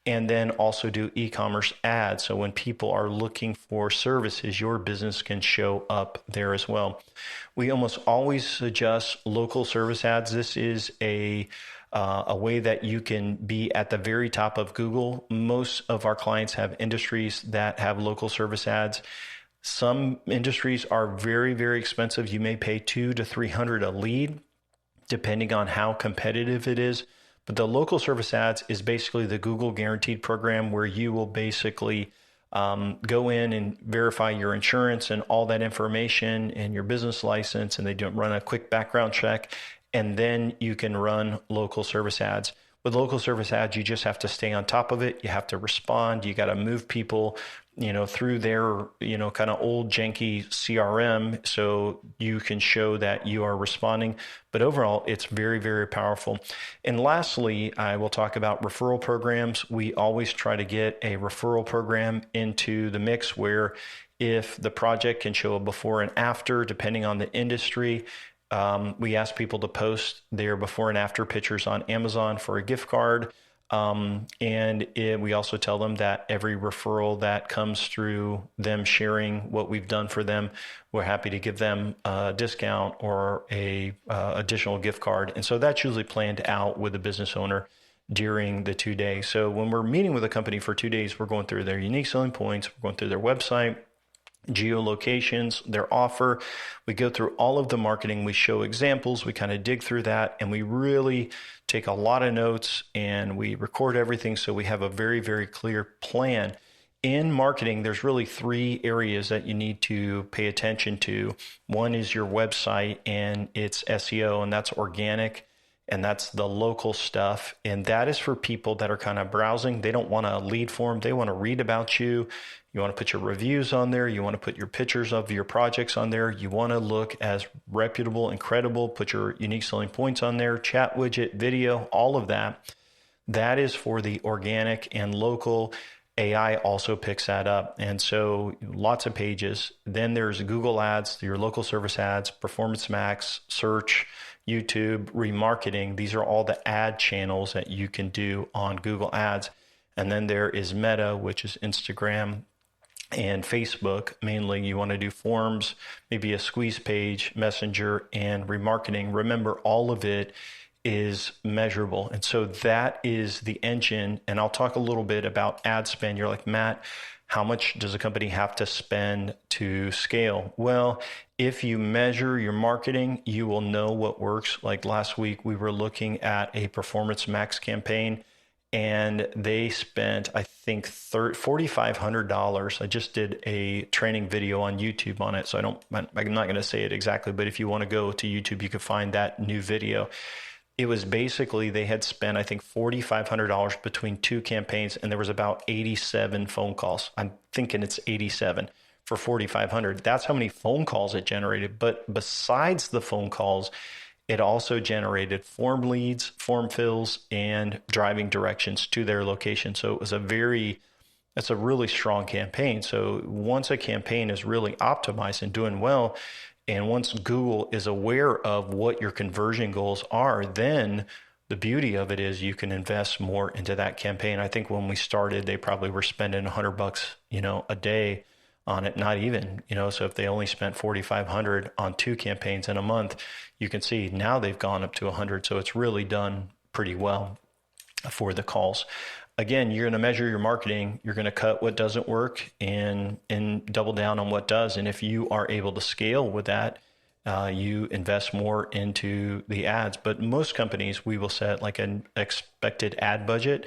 Speaker 2: and then also do e-commerce ads. So when people are looking for services, your business can show up there as well. We almost always suggest local service ads. This is a way that you can be at the very top of Google. Most of our clients have industries that have local service ads. Some industries are very, very expensive. You may pay $200 to $300 a lead, depending on how competitive it is. But the local service ads is basically the Google Guaranteed program where you will basically go in and verify your insurance and all that information and your business license, and they run a quick background check, and then you can run local service ads. With local service ads, you just have to stay on top of it. You have to respond. You got to move people, through their, kind of old janky CRM so you can show that you are responding. But overall, it's very, very powerful. And lastly, I will talk about referral programs. We always try to get a referral program into the mix where if the project can show a before and after, depending on the industry, we ask people to post their before and after pictures on Amazon for a gift card. We also tell them that every referral that comes through them sharing what we've done for them, we're happy to give them a discount or a additional gift card. And so that's usually planned out with the business owner during the 2 days. So when we're meeting with a company for 2 days, we're going through their unique selling points, we're going through their website, geolocations, their offer. We go through all of the marketing. We show examples. We kind of dig through that, and we really take a lot of notes and we record everything. So we have a very, very clear plan. In marketing, there's really 3 areas that you need to pay attention to. One is your website and its SEO, and that's organic. And that's the local stuff. And that is for people that are kind of browsing. They don't want a lead form. They want to read about you. You want to put your reviews on there. You want to put your pictures of your projects on there. You want to look as reputable and credible. Put your unique selling points on there, chat widget, video, all of that. That is for the organic and local. AI also picks that up. And so lots of pages. Then there's Google Ads, your local service ads, Performance Max, search, YouTube, remarketing. These are all the ad channels that you can do on Google Ads. And then there is Meta, which is Instagram and Facebook. Mainly you want to do forms, maybe a squeeze page, Messenger, and remarketing. Remember, all of it is measurable. And so that is the engine. And I'll talk a little bit about ad spend. You're like, Matt, how much does a company have to spend to scale? Well, if you measure your marketing, you will know what works. Like last week, we were looking at a Performance Max campaign, and they spent, I think, $4,500. I just did a training video on YouTube on it, so I'm not going to say it exactly, but if you want to go to YouTube, you can find that new video. It was basically, they had spent, I think, $4,500 between 2 campaigns, and there was about 87 phone calls. I'm thinking it's 87 for $4,500. That's how many phone calls it generated. But besides the phone calls, it also generated form leads, form fills, and driving directions to their location. So it was it's a really strong campaign. So once a campaign is really optimized and doing well, and once Google is aware of what your conversion goals are, then the beauty of it is you can invest more into that campaign. I think when we started, they probably were spending $100, a day on it, not even, so if they only spent $4,500 on 2 campaigns in a month, you can see now they've gone up to 100. So it's really done pretty well for the calls. Again, you're going to measure your marketing. You're going to cut what doesn't work and double down on what does. And if you are able to scale with that, you invest more into the ads. But most companies, we will set like an expected ad budget.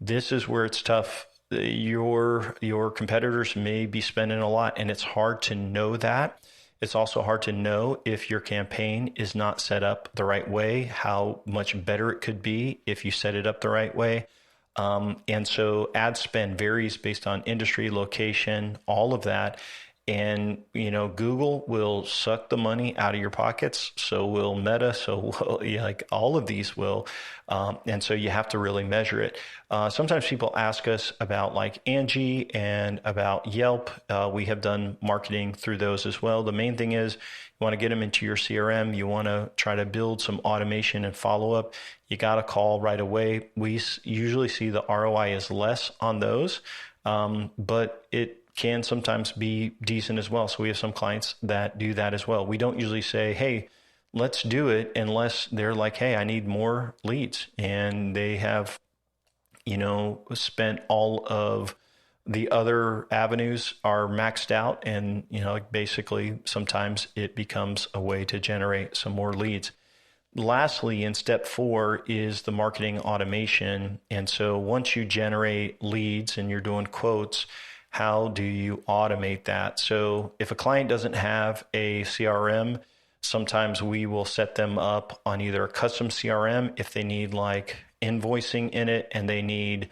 Speaker 2: This is where it's tough. Your competitors may be spending a lot, and it's hard to know that. It's also hard to know if your campaign is not set up the right way, how much better it could be if you set it up the right way. And so ad spend varies based on industry, location, all of that. And, Google will suck the money out of your pockets. So will Meta. So will, like all of these will. And so you have to really measure it. Sometimes people ask us about like Angie and about Yelp. We have done marketing through those as well. The main thing is you want to get them into your CRM. You want to try to build some automation and follow up. You got to call right away. We usually see the ROI is less on those, but it can sometimes be decent as well. So we have some clients that do that as well. We don't usually say, hey, let's do it unless they're like, hey, I need more leads. And they have, spent all of the other avenues are maxed out. And, basically sometimes it becomes a way to generate some more leads. Lastly, in step 4 is the marketing automation. And so once you generate leads and you're doing quotes, how do you automate that? So if a client doesn't have a CRM, sometimes we will set them up on either a custom CRM if they need like invoicing in it and they need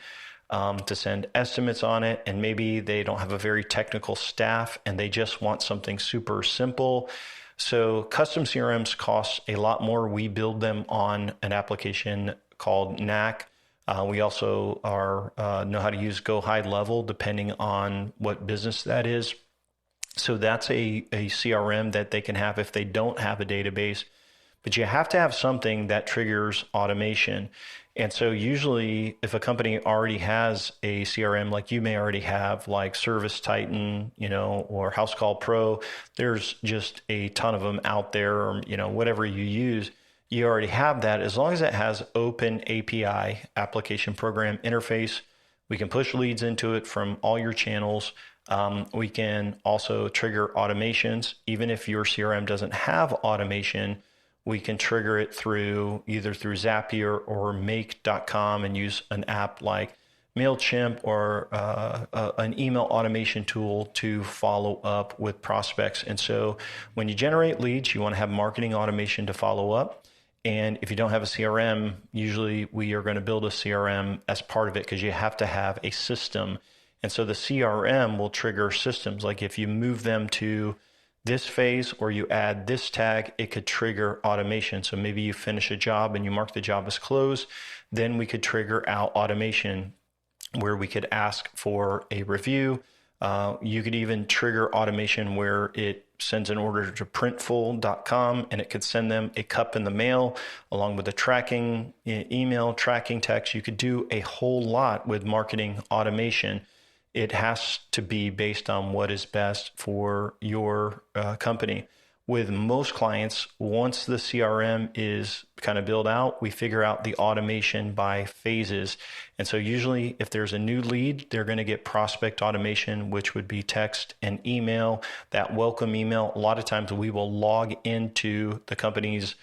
Speaker 2: to send estimates on it. And maybe they don't have a very technical staff and they just want something super simple. So custom CRMs cost a lot more. We build them on an application called Knack. We also know how to use Go High Level depending on what business that is. So that's a CRM that they can have if they don't have a database. but you have to have something that triggers automation. And so usually if a company already has a CRM, like you may already have, like Service Titan, or House Call Pro, there's just a ton of them out there, or, whatever you use, you already have that. As long as it has open API, application program interface, we can push leads into it from all your channels. We can also trigger automations. Even if your CRM doesn't have automation, we can trigger it either through Zapier or Make.com and use an app like MailChimp or an email automation tool to follow up with prospects. And so when you generate leads, you want to have marketing automation to follow up. And if you don't have a CRM, usually we are going to build a CRM as part of it because you have to have a system. And so the CRM will trigger systems. Like if you move them to this phase or you add this tag, it could trigger automation. So maybe you finish a job and you mark the job as closed, then we could trigger out automation where we could ask for a review. You could even trigger automation where it sends an order to Printful.com and it could send them a cup in the mail along with the tracking email, tracking text. You could do a whole lot with marketing automation. It has to be based on what is best for your company. With most clients, once the CRM is kind of built out, we figure out the automation by phases. And so usually if there's a new lead, they're going to get prospect automation, which would be text and email, that welcome email. A lot of times we will log into the company's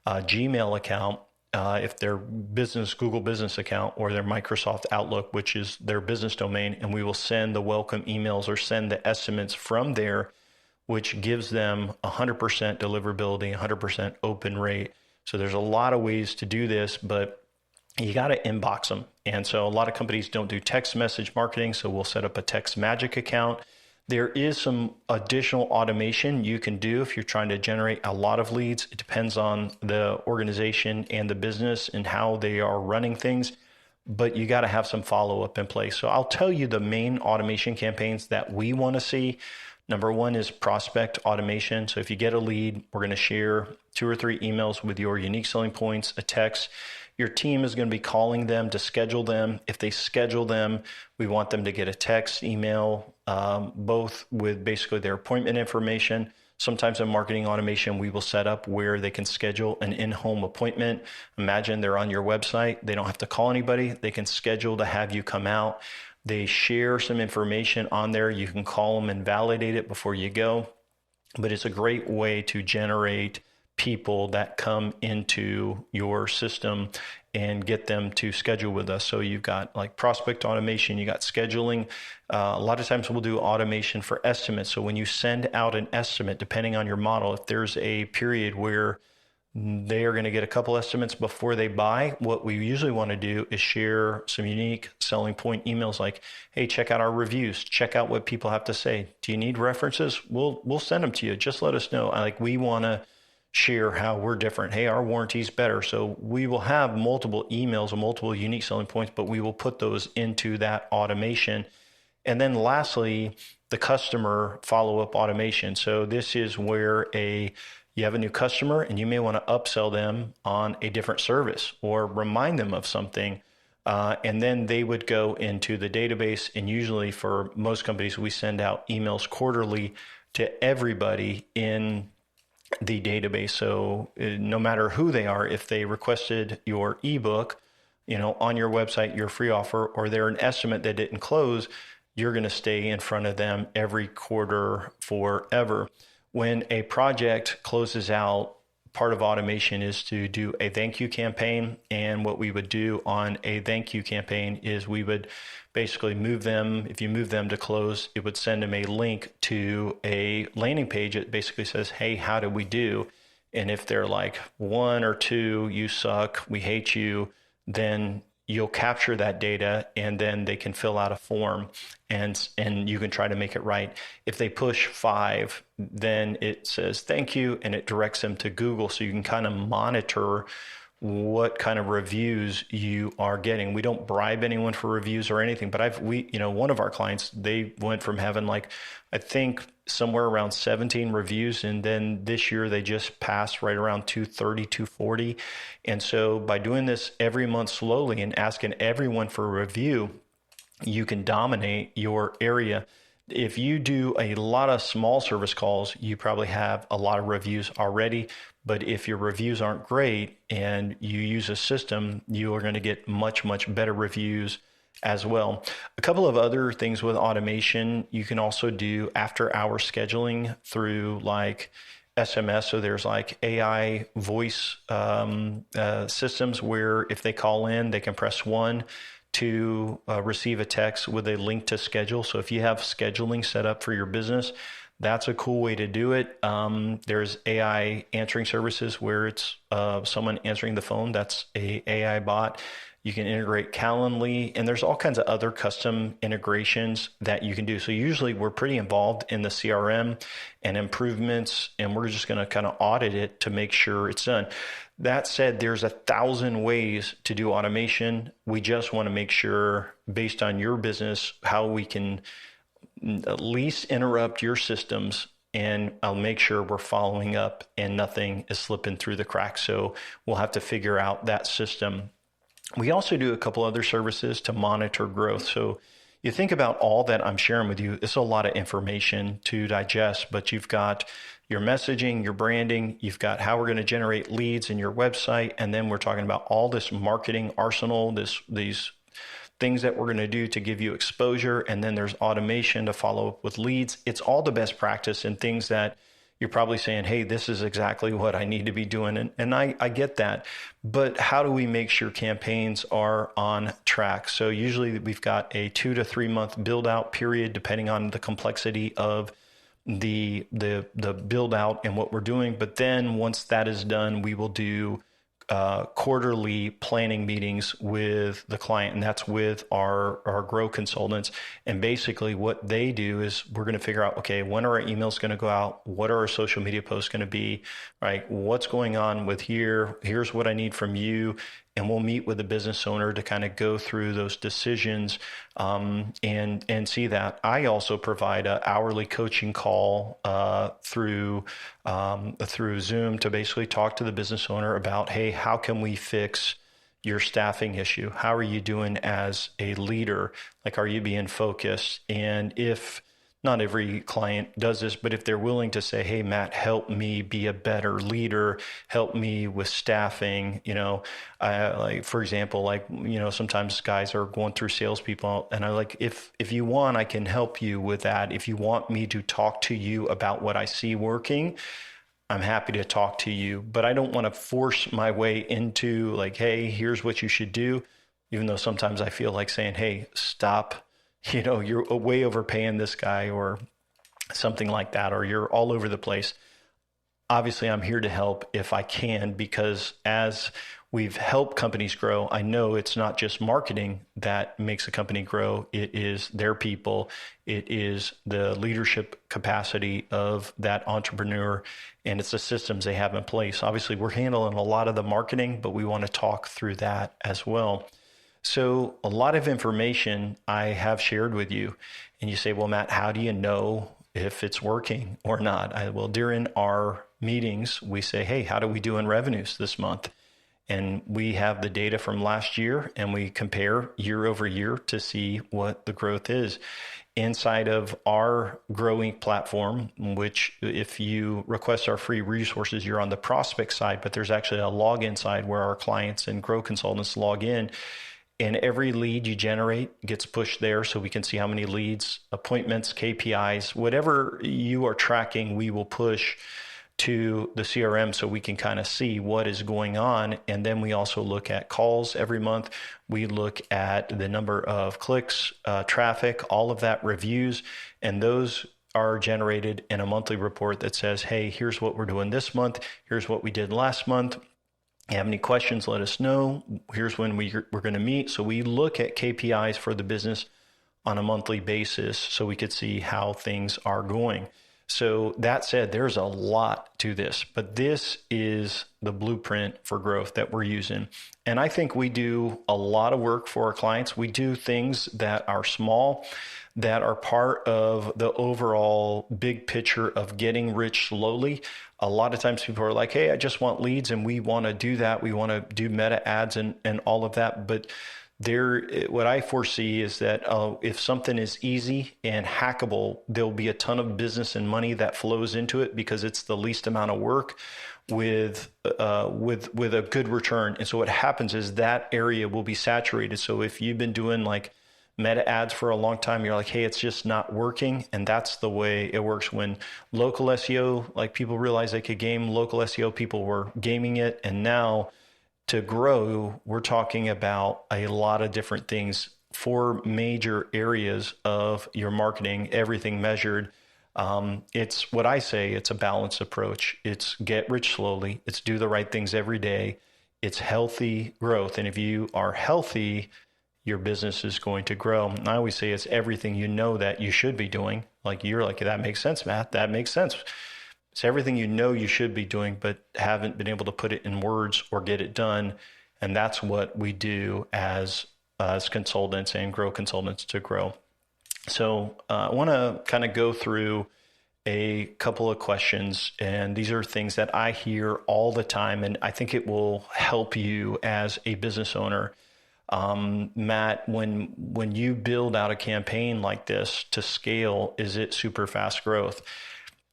Speaker 2: Gmail account, if their Google Business account or their Microsoft Outlook, which is their business domain, and we will send the welcome emails or send the estimates from there, which gives them 100% deliverability, 100% open rate. So there's a lot of ways to do this, but you got to inbox them. And so a lot of companies don't do text message marketing, so we'll set up a Text Magic account. There is some additional automation you can do if you're trying to generate a lot of leads. It depends on the organization and the business and how they are running things, but you got to have some follow-up in place. So I'll tell you the main automation campaigns that we want to see. Number one is prospect automation. So if you get a lead, we're going to share 2 or 3 emails with your unique selling points, a text. Your team is going to be calling them to schedule them. If they schedule them, we want them to get a text, email, both with basically their appointment information. Sometimes in marketing automation, we will set up where they can schedule an in-home appointment. Imagine they're on your website. They don't have to call anybody. They can schedule to have you come out. They share some information on there. You can call them and validate it before you go. But it's a great way to generate people that come into your system and get them to schedule with us. So you've got like prospect automation, you got scheduling. A lot of times we'll do automation for estimates. So when you send out an estimate, depending on your model, if there's a period where they are going to get a couple estimates before they buy, what we usually want to do is share some unique selling point emails like, hey, check out our reviews, check out what people have to say. Do you need references? We'll send them to you. Just let us know. Like, we want to share how we're different. Hey, our warranty's better. So we will have multiple emails and multiple unique selling points, but we will put those into that automation. And then lastly, the customer follow-up automation. So this is where you have a new customer and you may want to upsell them on a different service or remind them of something. And then they would go into the database. And usually for most companies, we send out emails quarterly to everybody in the database. So no matter who they are, if they requested your ebook, on your website, your free offer, or they're an estimate that didn't close, you're going to stay in front of them every quarter forever. When a project closes out, part of automation is to do a thank you campaign. And what we would do on a thank you campaign is we would basically move them. If you move them to close, it would send them a link to a landing page. It basically says, hey, how did we do? And if they're like 1 or 2, you suck, we hate you, then you'll capture that data and then they can fill out a form and you can try to make it right. If they push 5, then it says thank you and it directs them to Google. So you can kind of monitor what kind of reviews you are getting. We don't bribe anyone for reviews or anything, but one of our clients, they went from having I think somewhere around 17 reviews. And then this year they just passed right around 230, 240. And so by doing this every month slowly and asking everyone for a review, you can dominate your area. If you do a lot of small service calls, you probably have a lot of reviews already. But if your reviews aren't great and you use a system, you are going to get much, much better reviews as well. A couple of other things with automation, you can also do after hour scheduling through SMS. So there's AI voice systems where if they call in, they can press 1 to receive a text with a link to schedule. So if you have scheduling set up for your business, that's a cool way to do it. There's AI answering services where it's someone answering the phone. That's a AI bot. You can integrate Calendly, and there's all kinds of other custom integrations that you can do. So usually we're pretty involved in the CRM and improvements, and we're just going to kind of audit it to make sure it's done. That said, there's 1,000 ways to do automation. We just want to make sure, based on your business, how we can at least interrupt your systems, and I'll make sure we're following up and nothing is slipping through the cracks. So we'll have to figure out that system. We also do a couple other services to monitor growth. So you think about all that I'm sharing with you, it's a lot of information to digest, but you've got your messaging, your branding, you've got how we're going to generate leads in your website, and then we're talking about all this marketing arsenal, these things that we're going to do to give you exposure, and then there's automation to follow up with leads. It's all the best practice and things that you're probably saying, hey, this is exactly what I need to be doing. And I get that. But how do we make sure campaigns are on track? So usually we've got a 2 to 3 month build out period, depending on the complexity of the build out and what we're doing. But then once that is done, we will do quarterly planning meetings with the client, and that's with our grow consultants. And basically what they do is we're going to figure out, okay, when are our emails going to go out? What are our social media posts going to be, right? What's going on with here's what I need from you. And we'll meet with the business owner to kind of go through those decisions and see that. I also provide an hourly coaching call through Zoom to basically talk to the business owner about, hey, how can we fix your staffing issue? How are you doing as a leader? Are you being focused? And if not every client does this, but if they're willing to say, hey, Matt, help me be a better leader, help me with staffing, for example, sometimes guys are going through salespeople, and if you want, I can help you with that. If you want me to talk to you about what I see working, I'm happy to talk to you, but I don't want to force my way into hey, here's what you should do. Even though sometimes I feel like saying, hey, stop. You're way overpaying this guy or something like that, or you're all over the place. Obviously, I'm here to help if I can, because as we've helped companies grow, I know it's not just marketing that makes a company grow. It is their people. It is the leadership capacity of that entrepreneur, and it's the systems they have in place. Obviously, we're handling a lot of the marketing, but we want to talk through that as well. So a lot of information I have shared with you, and you say, well, Matt, how do you know if it's working or not? Well, during our meetings, we say, hey, how do we do in revenues this month? And we have the data from last year, and we compare year over year to see what the growth is. Inside of our growing platform, which if you request our free resources, you're on the prospect side, but there's actually a login side where our clients and grow consultants log in. And every lead you generate gets pushed there, so we can see how many leads, appointments, KPIs, whatever you are tracking, we will push to the CRM so we can kind of see what is going on. And then we also look at calls every month. We look at the number of clicks, traffic, all of that, reviews, and those are generated in a monthly report that says, hey, here's what we're doing this month. Here's what we did last month. You have any questions, let us know. Here's when we're going to meet. So we look at KPIs for the business on a monthly basis so we could see how things are going. So that said, there's a lot to this, but this is the blueprint for growth that we're using. And I think we do a lot of work for our clients. We do things that are small, that are part of the overall big picture of getting rich slowly. A lot of times people are like, hey, I just want leads, and we want to do that. We want to do meta ads and all of that. But what I foresee is that if something is easy and hackable, there'll be a ton of business and money that flows into it because it's the least amount of work with a good return. And so what happens is that area will be saturated. So if you've been doing like meta ads for a long time, you're like, hey, it's just not working. And that's the way it works. When local SEO, like people realized they could game local SEO, people were gaming it. And now to grow, we're talking about a lot of different things, 4 major areas of your marketing, everything measured. It's what I say, it's a balanced approach. It's get rich slowly. It's do the right things every day. It's healthy growth. And if you are healthy, your business is going to grow. And I always say it's everything you know that you should be doing. Like you're like, that makes sense, Matt. That makes sense. It's everything you know you should be doing, but haven't been able to put it in words or get it done. And that's what we do as consultants and grow consultants to grow. So I want to kind of go through a couple of questions. And these are things that I hear all the time. And I think it will help you as a business owner. Matt, when you build out a campaign like this to scale, is it super fast growth?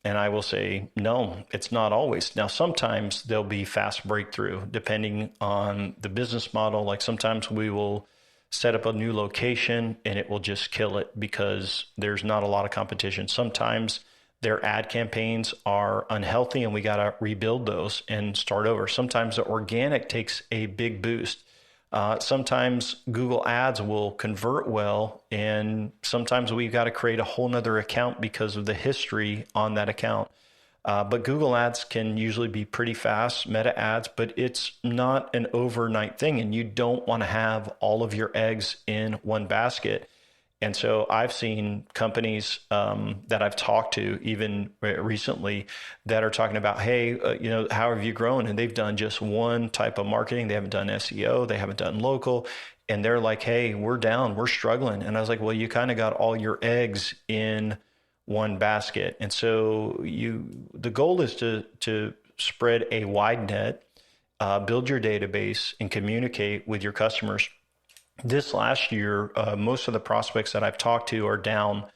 Speaker 2: And I will say, no, it's not always. Now, sometimes there'll be fast breakthrough depending on the business model. Like sometimes we will set up a new location and it will just kill it because there's not a lot of competition. Sometimes their ad campaigns are unhealthy and we got to rebuild those and start over. Sometimes the organic takes a big boost. Sometimes Google Ads will convert well, and sometimes we've got to create a whole nother account because of the history on that account. But Google Ads can usually be pretty fast, meta ads, but it's not an overnight thing, and you don't want to have all of your eggs in one basket. And so I've seen companies that I've talked to even recently that are talking about, hey, how have you grown? And they've done just one type of marketing. They haven't done SEO. They haven't done local. And they're like, hey, we're down. We're struggling. And I was like, well, you kind of got all your eggs in one basket. And so the goal is to spread a wide net, build your database, and communicate with your customers. This last year, most of the prospects that I've talked to are down.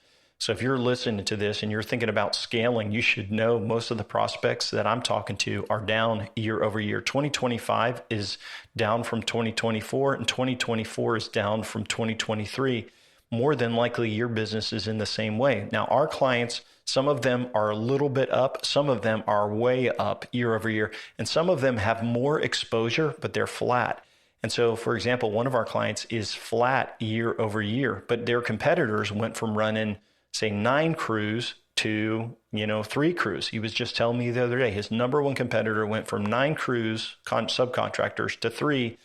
Speaker 2: So if you're listening to this and you're thinking about scaling, you should know most of the prospects that I'm talking to are down year over year. 2025 is down from 2024, and 2024 is down from 2023. More than likely, your business is in the same way. Now, our clients, some of them are a little bit up, some of them are way up year over year, and some of them have more exposure, but they're flat. And so, for example, one of our clients is flat year over year, but their competitors went from running, say, 9 crews to, 3 crews. He was just telling me the other day, his number one competitor went from 9 crews, subcontractors, to 3.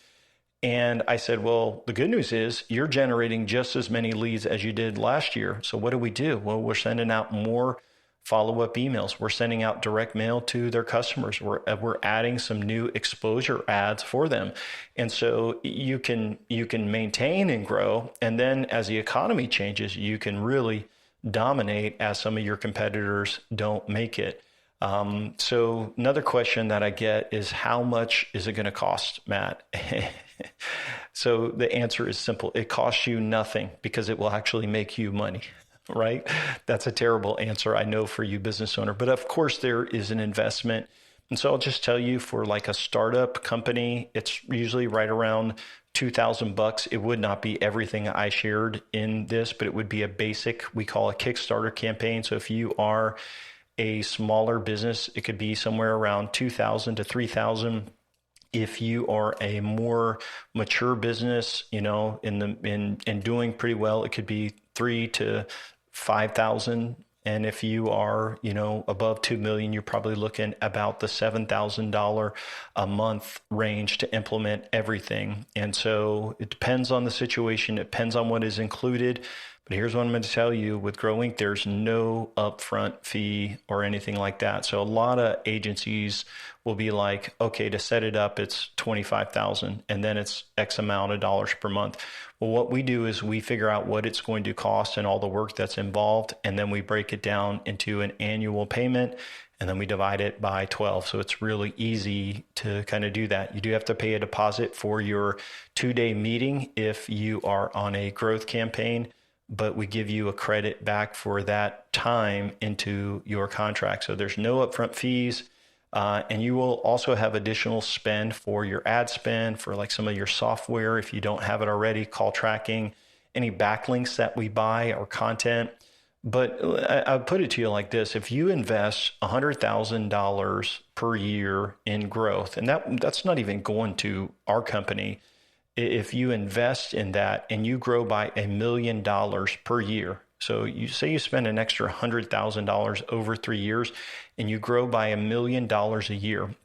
Speaker 2: And I said, well, the good news is you're generating just as many leads as you did last year. So what do? Well, we're sending out more follow-up emails. We're sending out direct mail to their customers. We're adding some new exposure ads for them. And so you can maintain and grow. And then as the economy changes, you can really dominate as some of your competitors don't make it. So another question that I get is, how much is it going to cost, Matt? So the answer is simple. It costs you nothing because it will actually make you money. Right? That's a terrible answer, I know, for you business owner, but of course there is an investment. And so I'll just tell you, for like a startup company, it's usually right around $2,000. It would not be everything I shared in this, but it would be a basic, we call a Kickstarter campaign. So if you are a smaller business, it could be somewhere around $2,000 to $3,000. If you are a more mature business, in doing pretty well, it could be $3,000 to $5,000. And if you are, above 2 million, you're probably looking about the $7,000 a month range to implement everything. And so it depends on the situation. It depends on what is included. But here's what I'm going to tell you with Grow Inc. There's no upfront fee or anything like that. So a lot of agencies will be like, okay, to set it up, it's $25,000 and then it's X amount of dollars per month. Well, what we do is we figure out what it's going to cost and all the work that's involved. And then we break it down into an annual payment. And then we divide it by 12. So it's really easy to kind of do that. You do have to pay a deposit for your 2-day meeting if you are on a growth campaign, but we give you a credit back for that time into your contract. So there's no upfront fees. And you will also have additional spend for your ad spend, for like some of your software if you don't have it already, call tracking, any backlinks that we buy or content. But I'll put it to you like this. If you invest $100,000 per year in growth, and that's not even going to our company, if you invest in that and you grow by $1 million per year, so you say you spend an extra $100,000 over 3 years and you grow by $1 million a year,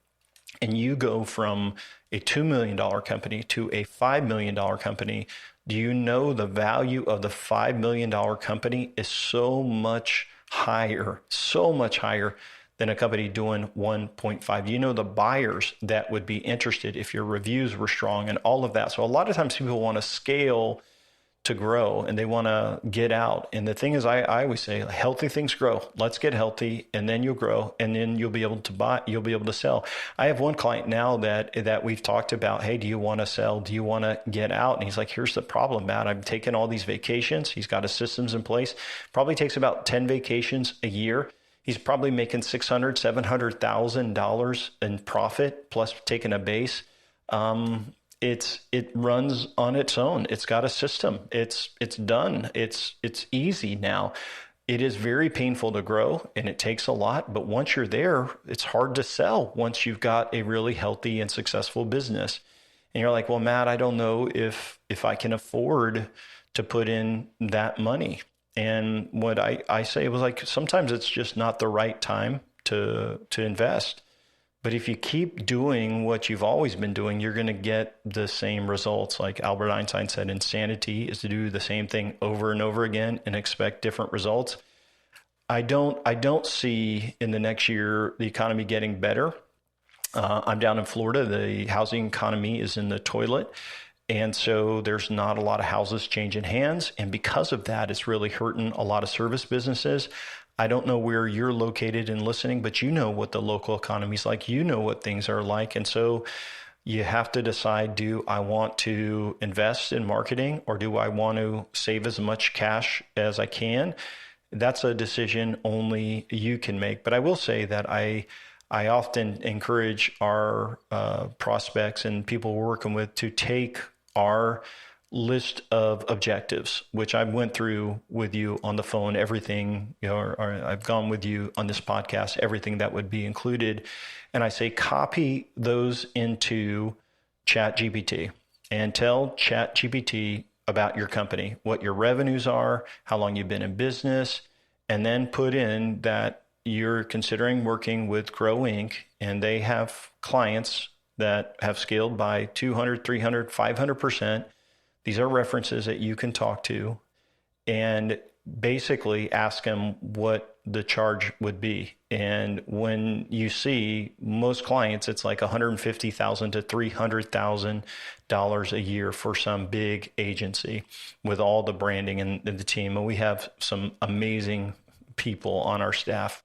Speaker 2: and you go from a $2 million company to a $5 million company, do you know the value of the $5 million company is so much higher than a company doing 1.5? You know the buyers that would be interested if your reviews were strong and all of that. So a lot of times people want to scale to grow and they want to get out. And the thing is, I always say healthy things grow. Let's get healthy and then you'll grow and then you'll be able to buy, you'll be able to sell. I have one client now that we've talked about, hey, do you want to sell? Do you want to get out? And he's like, here's the problem, Matt. I'm taking all these vacations. He's got his systems in place. Probably takes about 10 vacations a year. He's probably making $600,000, $700,000 in profit plus taking a base. It runs on its own. It's got a system. It's done. It's easy now. It is very painful to grow and it takes a lot, but once you're there, it's hard to sell once you've got a really healthy and successful business. And you're like, well, Matt, I don't know if I can afford to put in that money. And what I say was like, sometimes it's just not the right time to invest. But if you keep doing what you've always been doing, you're going to get the same results. Like Albert Einstein said, insanity is to do the same thing over and over again and expect different results. I don't see in the next year the economy getting better. I'm down in Florida. The housing economy is in the toilet. And so there's not a lot of houses changing hands. And because of that, it's really hurting a lot of service businesses. I don't know where you're located and listening, but you know what the local economy is like. You know what things are like. And so you have to decide, do I want to invest in marketing or do I want to save as much cash as I can? That's a decision only you can make. But I will say that I often encourage our prospects and people we're working with to take our list of objectives, which I went through with you on the phone, everything, or I've gone with you on this podcast, everything that would be included. And I say, copy those into ChatGPT and tell ChatGPT about your company, what your revenues are, how long you've been in business, and then put in that you're considering working with Grow Inc. and they have clients that have scaled by 200, 300, 500%. These are references that you can talk to and basically ask them what the charge would be. And when you see most clients, it's like $150,000 to $300,000 a year for some big agency with all the branding and the team. And we have some amazing people on our staff.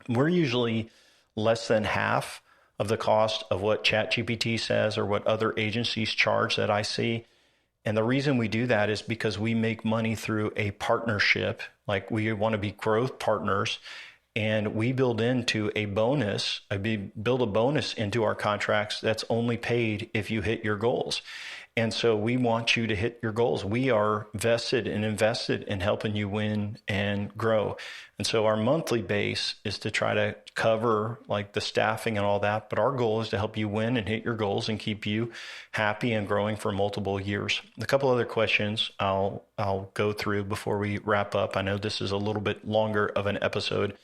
Speaker 2: We're usually less than half of the cost of what ChatGPT says or what other agencies charge that I see. And the reason we do that is because we make money through a partnership. Like we want to be growth partners and we build into a bonus. Build a bonus into our contracts that's only paid if you hit your goals. And so we want you to hit your goals. We are vested and invested in helping you win and grow. And so our monthly base is to try to cover like the staffing and all that. But our goal is to help you win and hit your goals and keep you happy and growing for multiple years. A couple other questions I'll go through before we wrap up. I know this is a little bit longer of an episode.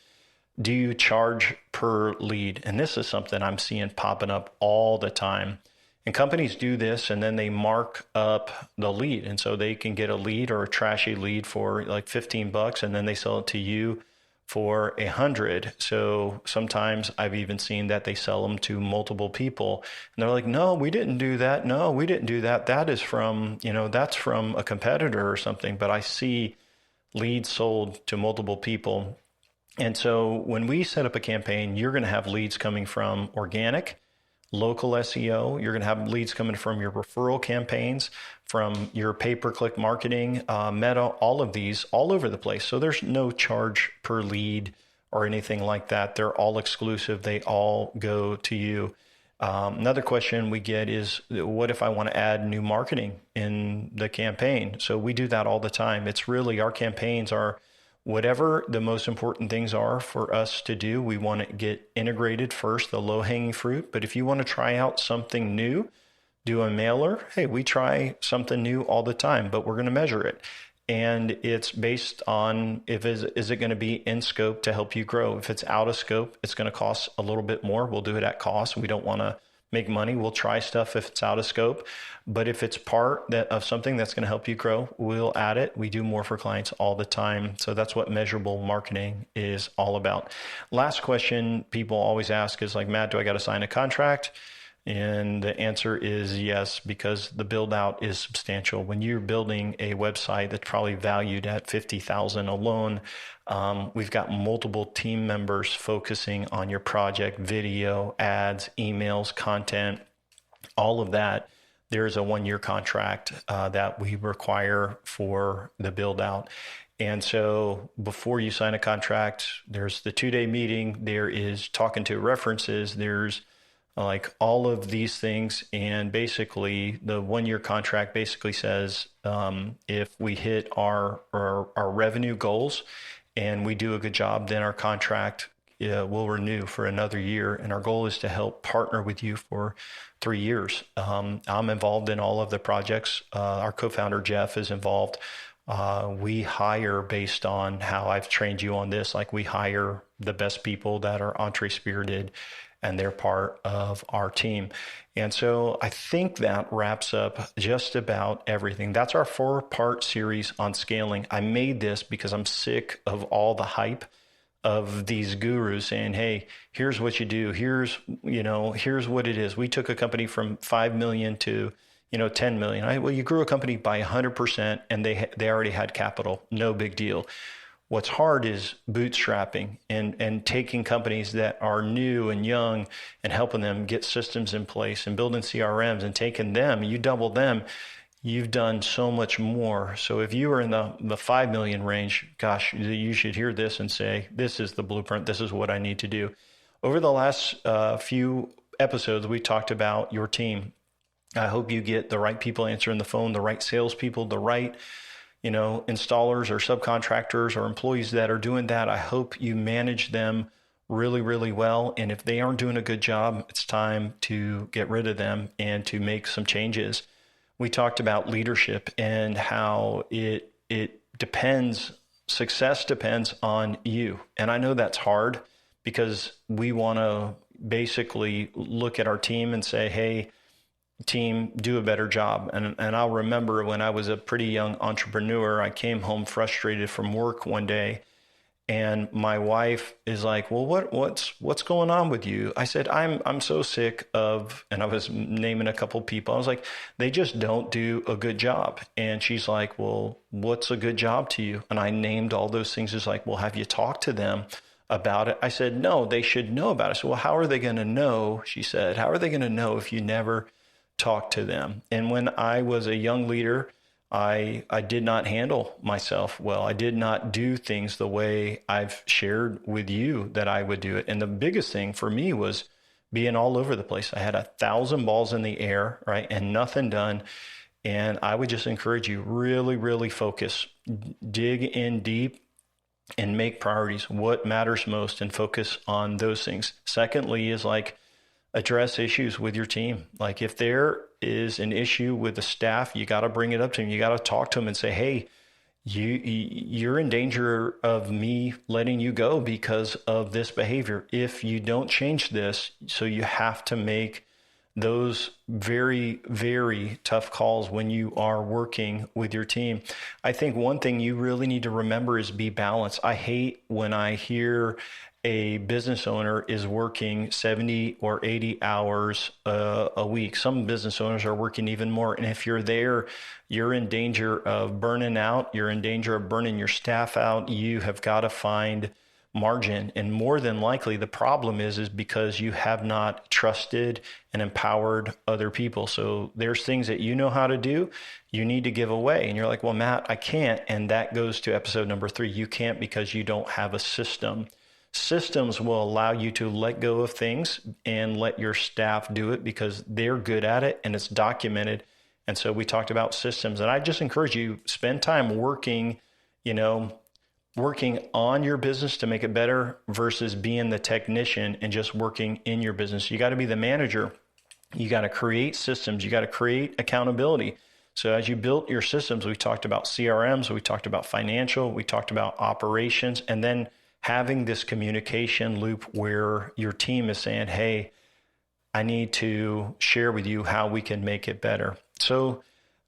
Speaker 2: Do you charge per lead? And this is something I'm seeing popping up all the time. And companies do this and then they mark up the lead. And so they can get a lead or a trashy lead for like $15 and then they sell it to you for 100. So sometimes I've even seen that they sell them to multiple people and they're like, no, we didn't do that. No, we didn't do that. That is from, that's from a competitor or something. But I see leads sold to multiple people. And so when we set up a campaign, you're going to have leads coming from organic, local SEO. You're going to have leads coming from your referral campaigns, from your pay-per-click marketing, Meta, all of these, all over the place. So there's no charge per lead or anything like that. They're all exclusive. They all go to you. Another question we get is, what if I want to add new marketing in the campaign? So we do that all the time. It's really, our campaigns are whatever the most important things are for us to do. We want to get integrated first, the low-hanging fruit. But if you want to try out something new, do a mailer. Hey, we try something new all the time, but we're going to measure it. And it's based on, is it going to be in scope to help you grow? If it's out of scope, it's going to cost a little bit more. We'll do it at cost. We don't want to make money. We'll try stuff if it's out of scope. But if it's part of something that's going to help you grow, we'll add it. We do more for clients all the time. So that's what measurable marketing is all about. Last question people always ask is like, Matt, do I got to sign a contract? And the answer is yes, because the build out is substantial. When you're building a website that's probably valued at $50,000 alone, we've got multiple team members focusing on your project, video, ads, emails, content, all of that. There's a 1-year contract that we require for the build out. And so before you sign a contract, there's the 2-day meeting, there is talking to references, there's like all of these things. And basically the 1-year contract basically says, if we hit our revenue goals and we do a good job, then our contract will renew for another year. And our goal is to help partner with you for 3 years. I'm involved in all of the projects. Our co-founder, Jeff, is involved. We hire based on how I've trained you on this. Like we hire the best people that are entre-spirited and they're part of our team. And so I think that wraps up just about everything. That's our 4-part series on scaling. I made this because I'm sick of all the hype of these gurus saying, hey, here's what you do. Here's what it is. We took a company from 5 million to 10 million. Well, you grew a company by 100% and they already had capital. No big deal. What's hard is bootstrapping and taking companies that are new and young and helping them get systems in place and building CRMs and taking them, you double them, you've done so much more. So if you are in the 5 million range, gosh, you should hear this and say, this is the blueprint. This is what I need to do. Over the last few episodes, we talked about your team. I hope you get the right people answering the phone, the right salespeople, the right installers or subcontractors or employees that are doing that. I hope you manage them really, really well. And if they aren't doing a good job, it's time to get rid of them and to make some changes. We talked about leadership and how it depends, success depends on you. And I know that's hard because we want to basically look at our team and say, hey, team, do a better job. And I'll remember when I was a pretty young entrepreneur, I came home frustrated from work one day and my wife is like, well, what's going on with you? I said, I'm so sick of, and I was naming a couple people. I was like, they just don't do a good job. And she's like, well, what's a good job to you? And I named all those things. It's like, well, have you talked to them about it? I said, no, they should know about it. So, well, how are they going to know? She said, how are they going to know if you never talk to them? And when I was a young leader, I did not handle myself well. I did not do things the way I've shared with you that I would do it. And the biggest thing for me was being all over the place. I had 1,000 balls in the air, right? And nothing done. And I would just encourage you, really, really focus, dig in deep and make priorities, what matters most, and focus on those things. Secondly is like, address issues with your team. Like if there is an issue with the staff, you got to bring it up to them. You got to talk to them and say, hey, you're in danger of me letting you go because of this behavior. If you don't change this, so you have to make those very, very tough calls when you are working with your team. I think one thing you really need to remember is be balanced. I hate when I hear a business owner is working 70 or 80 hours a week. Some business owners are working even more. And if you're there, you're in danger of burning out. You're in danger of burning your staff out. You have got to find margin. And more than likely, the problem is because you have not trusted and empowered other people. So there's things that you know how to do, you need to give away. And you're like, well, Matt, I can't. And that goes to episode number 3. You can't because you don't have a system. Systems will allow you to let go of things and let your staff do it because they're good at it and it's documented. And so we talked about systems. And I just encourage you, spend time working on your business to make it better versus being the technician and just working in your business. You got to be the manager. You got to create systems. You got to create accountability. So as you built your systems, we talked about CRMs, we talked about financial, we talked about operations, and then having this communication loop where your team is saying, hey, I need to share with you how we can make it better. So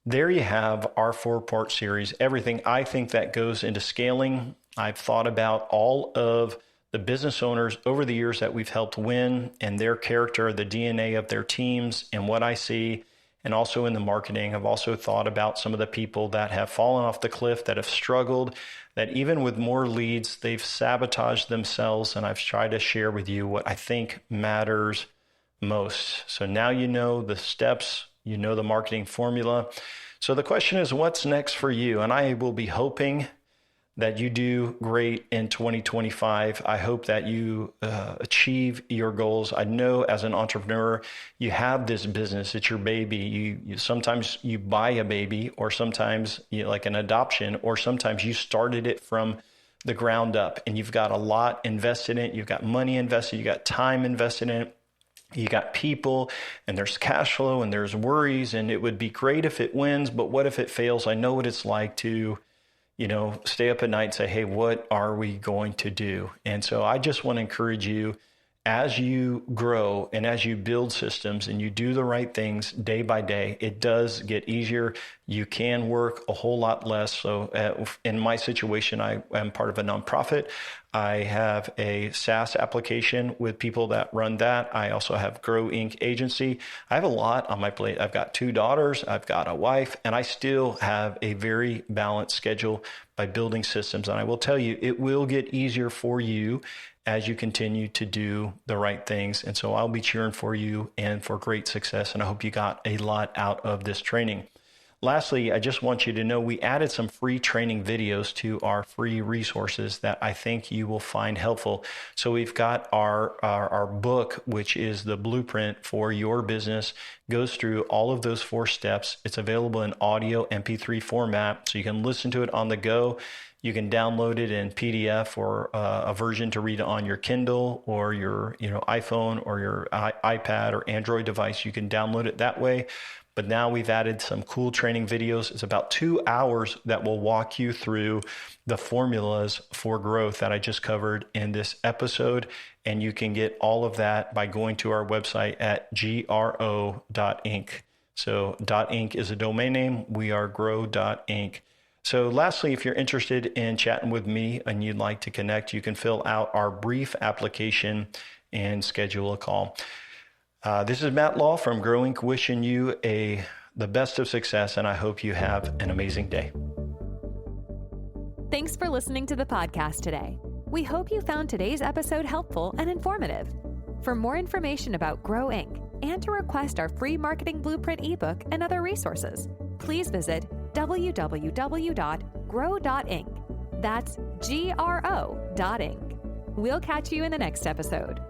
Speaker 2: there you have our 4-part series, everything I think that goes into scaling. I've thought about all of the business owners over the years that we've helped win and their character, the DNA of their teams and what I see. And also in the marketing, I've also thought about some of the people that have fallen off the cliff, that have struggled, that even with more leads, they've sabotaged themselves. And I've tried to share with you what I think matters most. So now you know the steps, you know the marketing formula. So the question is, what's next for you? And I will be hoping that you do great in 2025. I hope that you achieve your goals. I know as an entrepreneur, you have this business, it's your baby. You sometimes you buy a baby, or sometimes like an adoption, or sometimes you started it from the ground up and you've got a lot invested in it. You've got money invested, you got time invested in it. You got people and there's cash flow and there's worries, and it would be great if it wins, but what if it fails? I know what it's like to stay up at night and say, hey, what are we going to do? And so I just want to encourage you, as you grow and as you build systems and you do the right things day by day, it does get easier. You can work a whole lot less. So in my situation, I am part of a nonprofit. I have a SaaS application with people that run that. I also have Grow Inc. agency. I have a lot on my plate. I've got 2 daughters, I've got a wife, and I still have a very balanced schedule by building systems. And I will tell you, it will get easier for you as you continue to do the right things. And so I'll be cheering for you and for great success. And I hope you got a lot out of this training. Lastly, I just want you to know we added some free training videos to our free resources that I think you will find helpful. So we've got our book, which is the blueprint for your business, goes through all of those 4 steps. It's available in audio MP3 format, so you can listen to it on the go. You can download it in PDF or a version to read on your Kindle or your iPhone or your iPad or Android device. You can download it that way. But now we've added some cool training videos. It's about 2 hours that will walk you through the formulas for growth that I just covered in this episode. And you can get all of that by going to our website at gro.inc. So .inc is a domain name. We are grow.inc. So lastly, if you're interested in chatting with me and you'd like to connect, you can fill out our brief application and schedule a call. This is Matt Law from Grow Inc. wishing you the best of success, and I hope you have an amazing day.
Speaker 1: Thanks for listening to the podcast today. We hope you found today's episode helpful and informative. For more information about Grow Inc. and to request our free marketing blueprint ebook and other resources, please visit www.grow.inc. That's GRO.inc. We'll catch you in the next episode.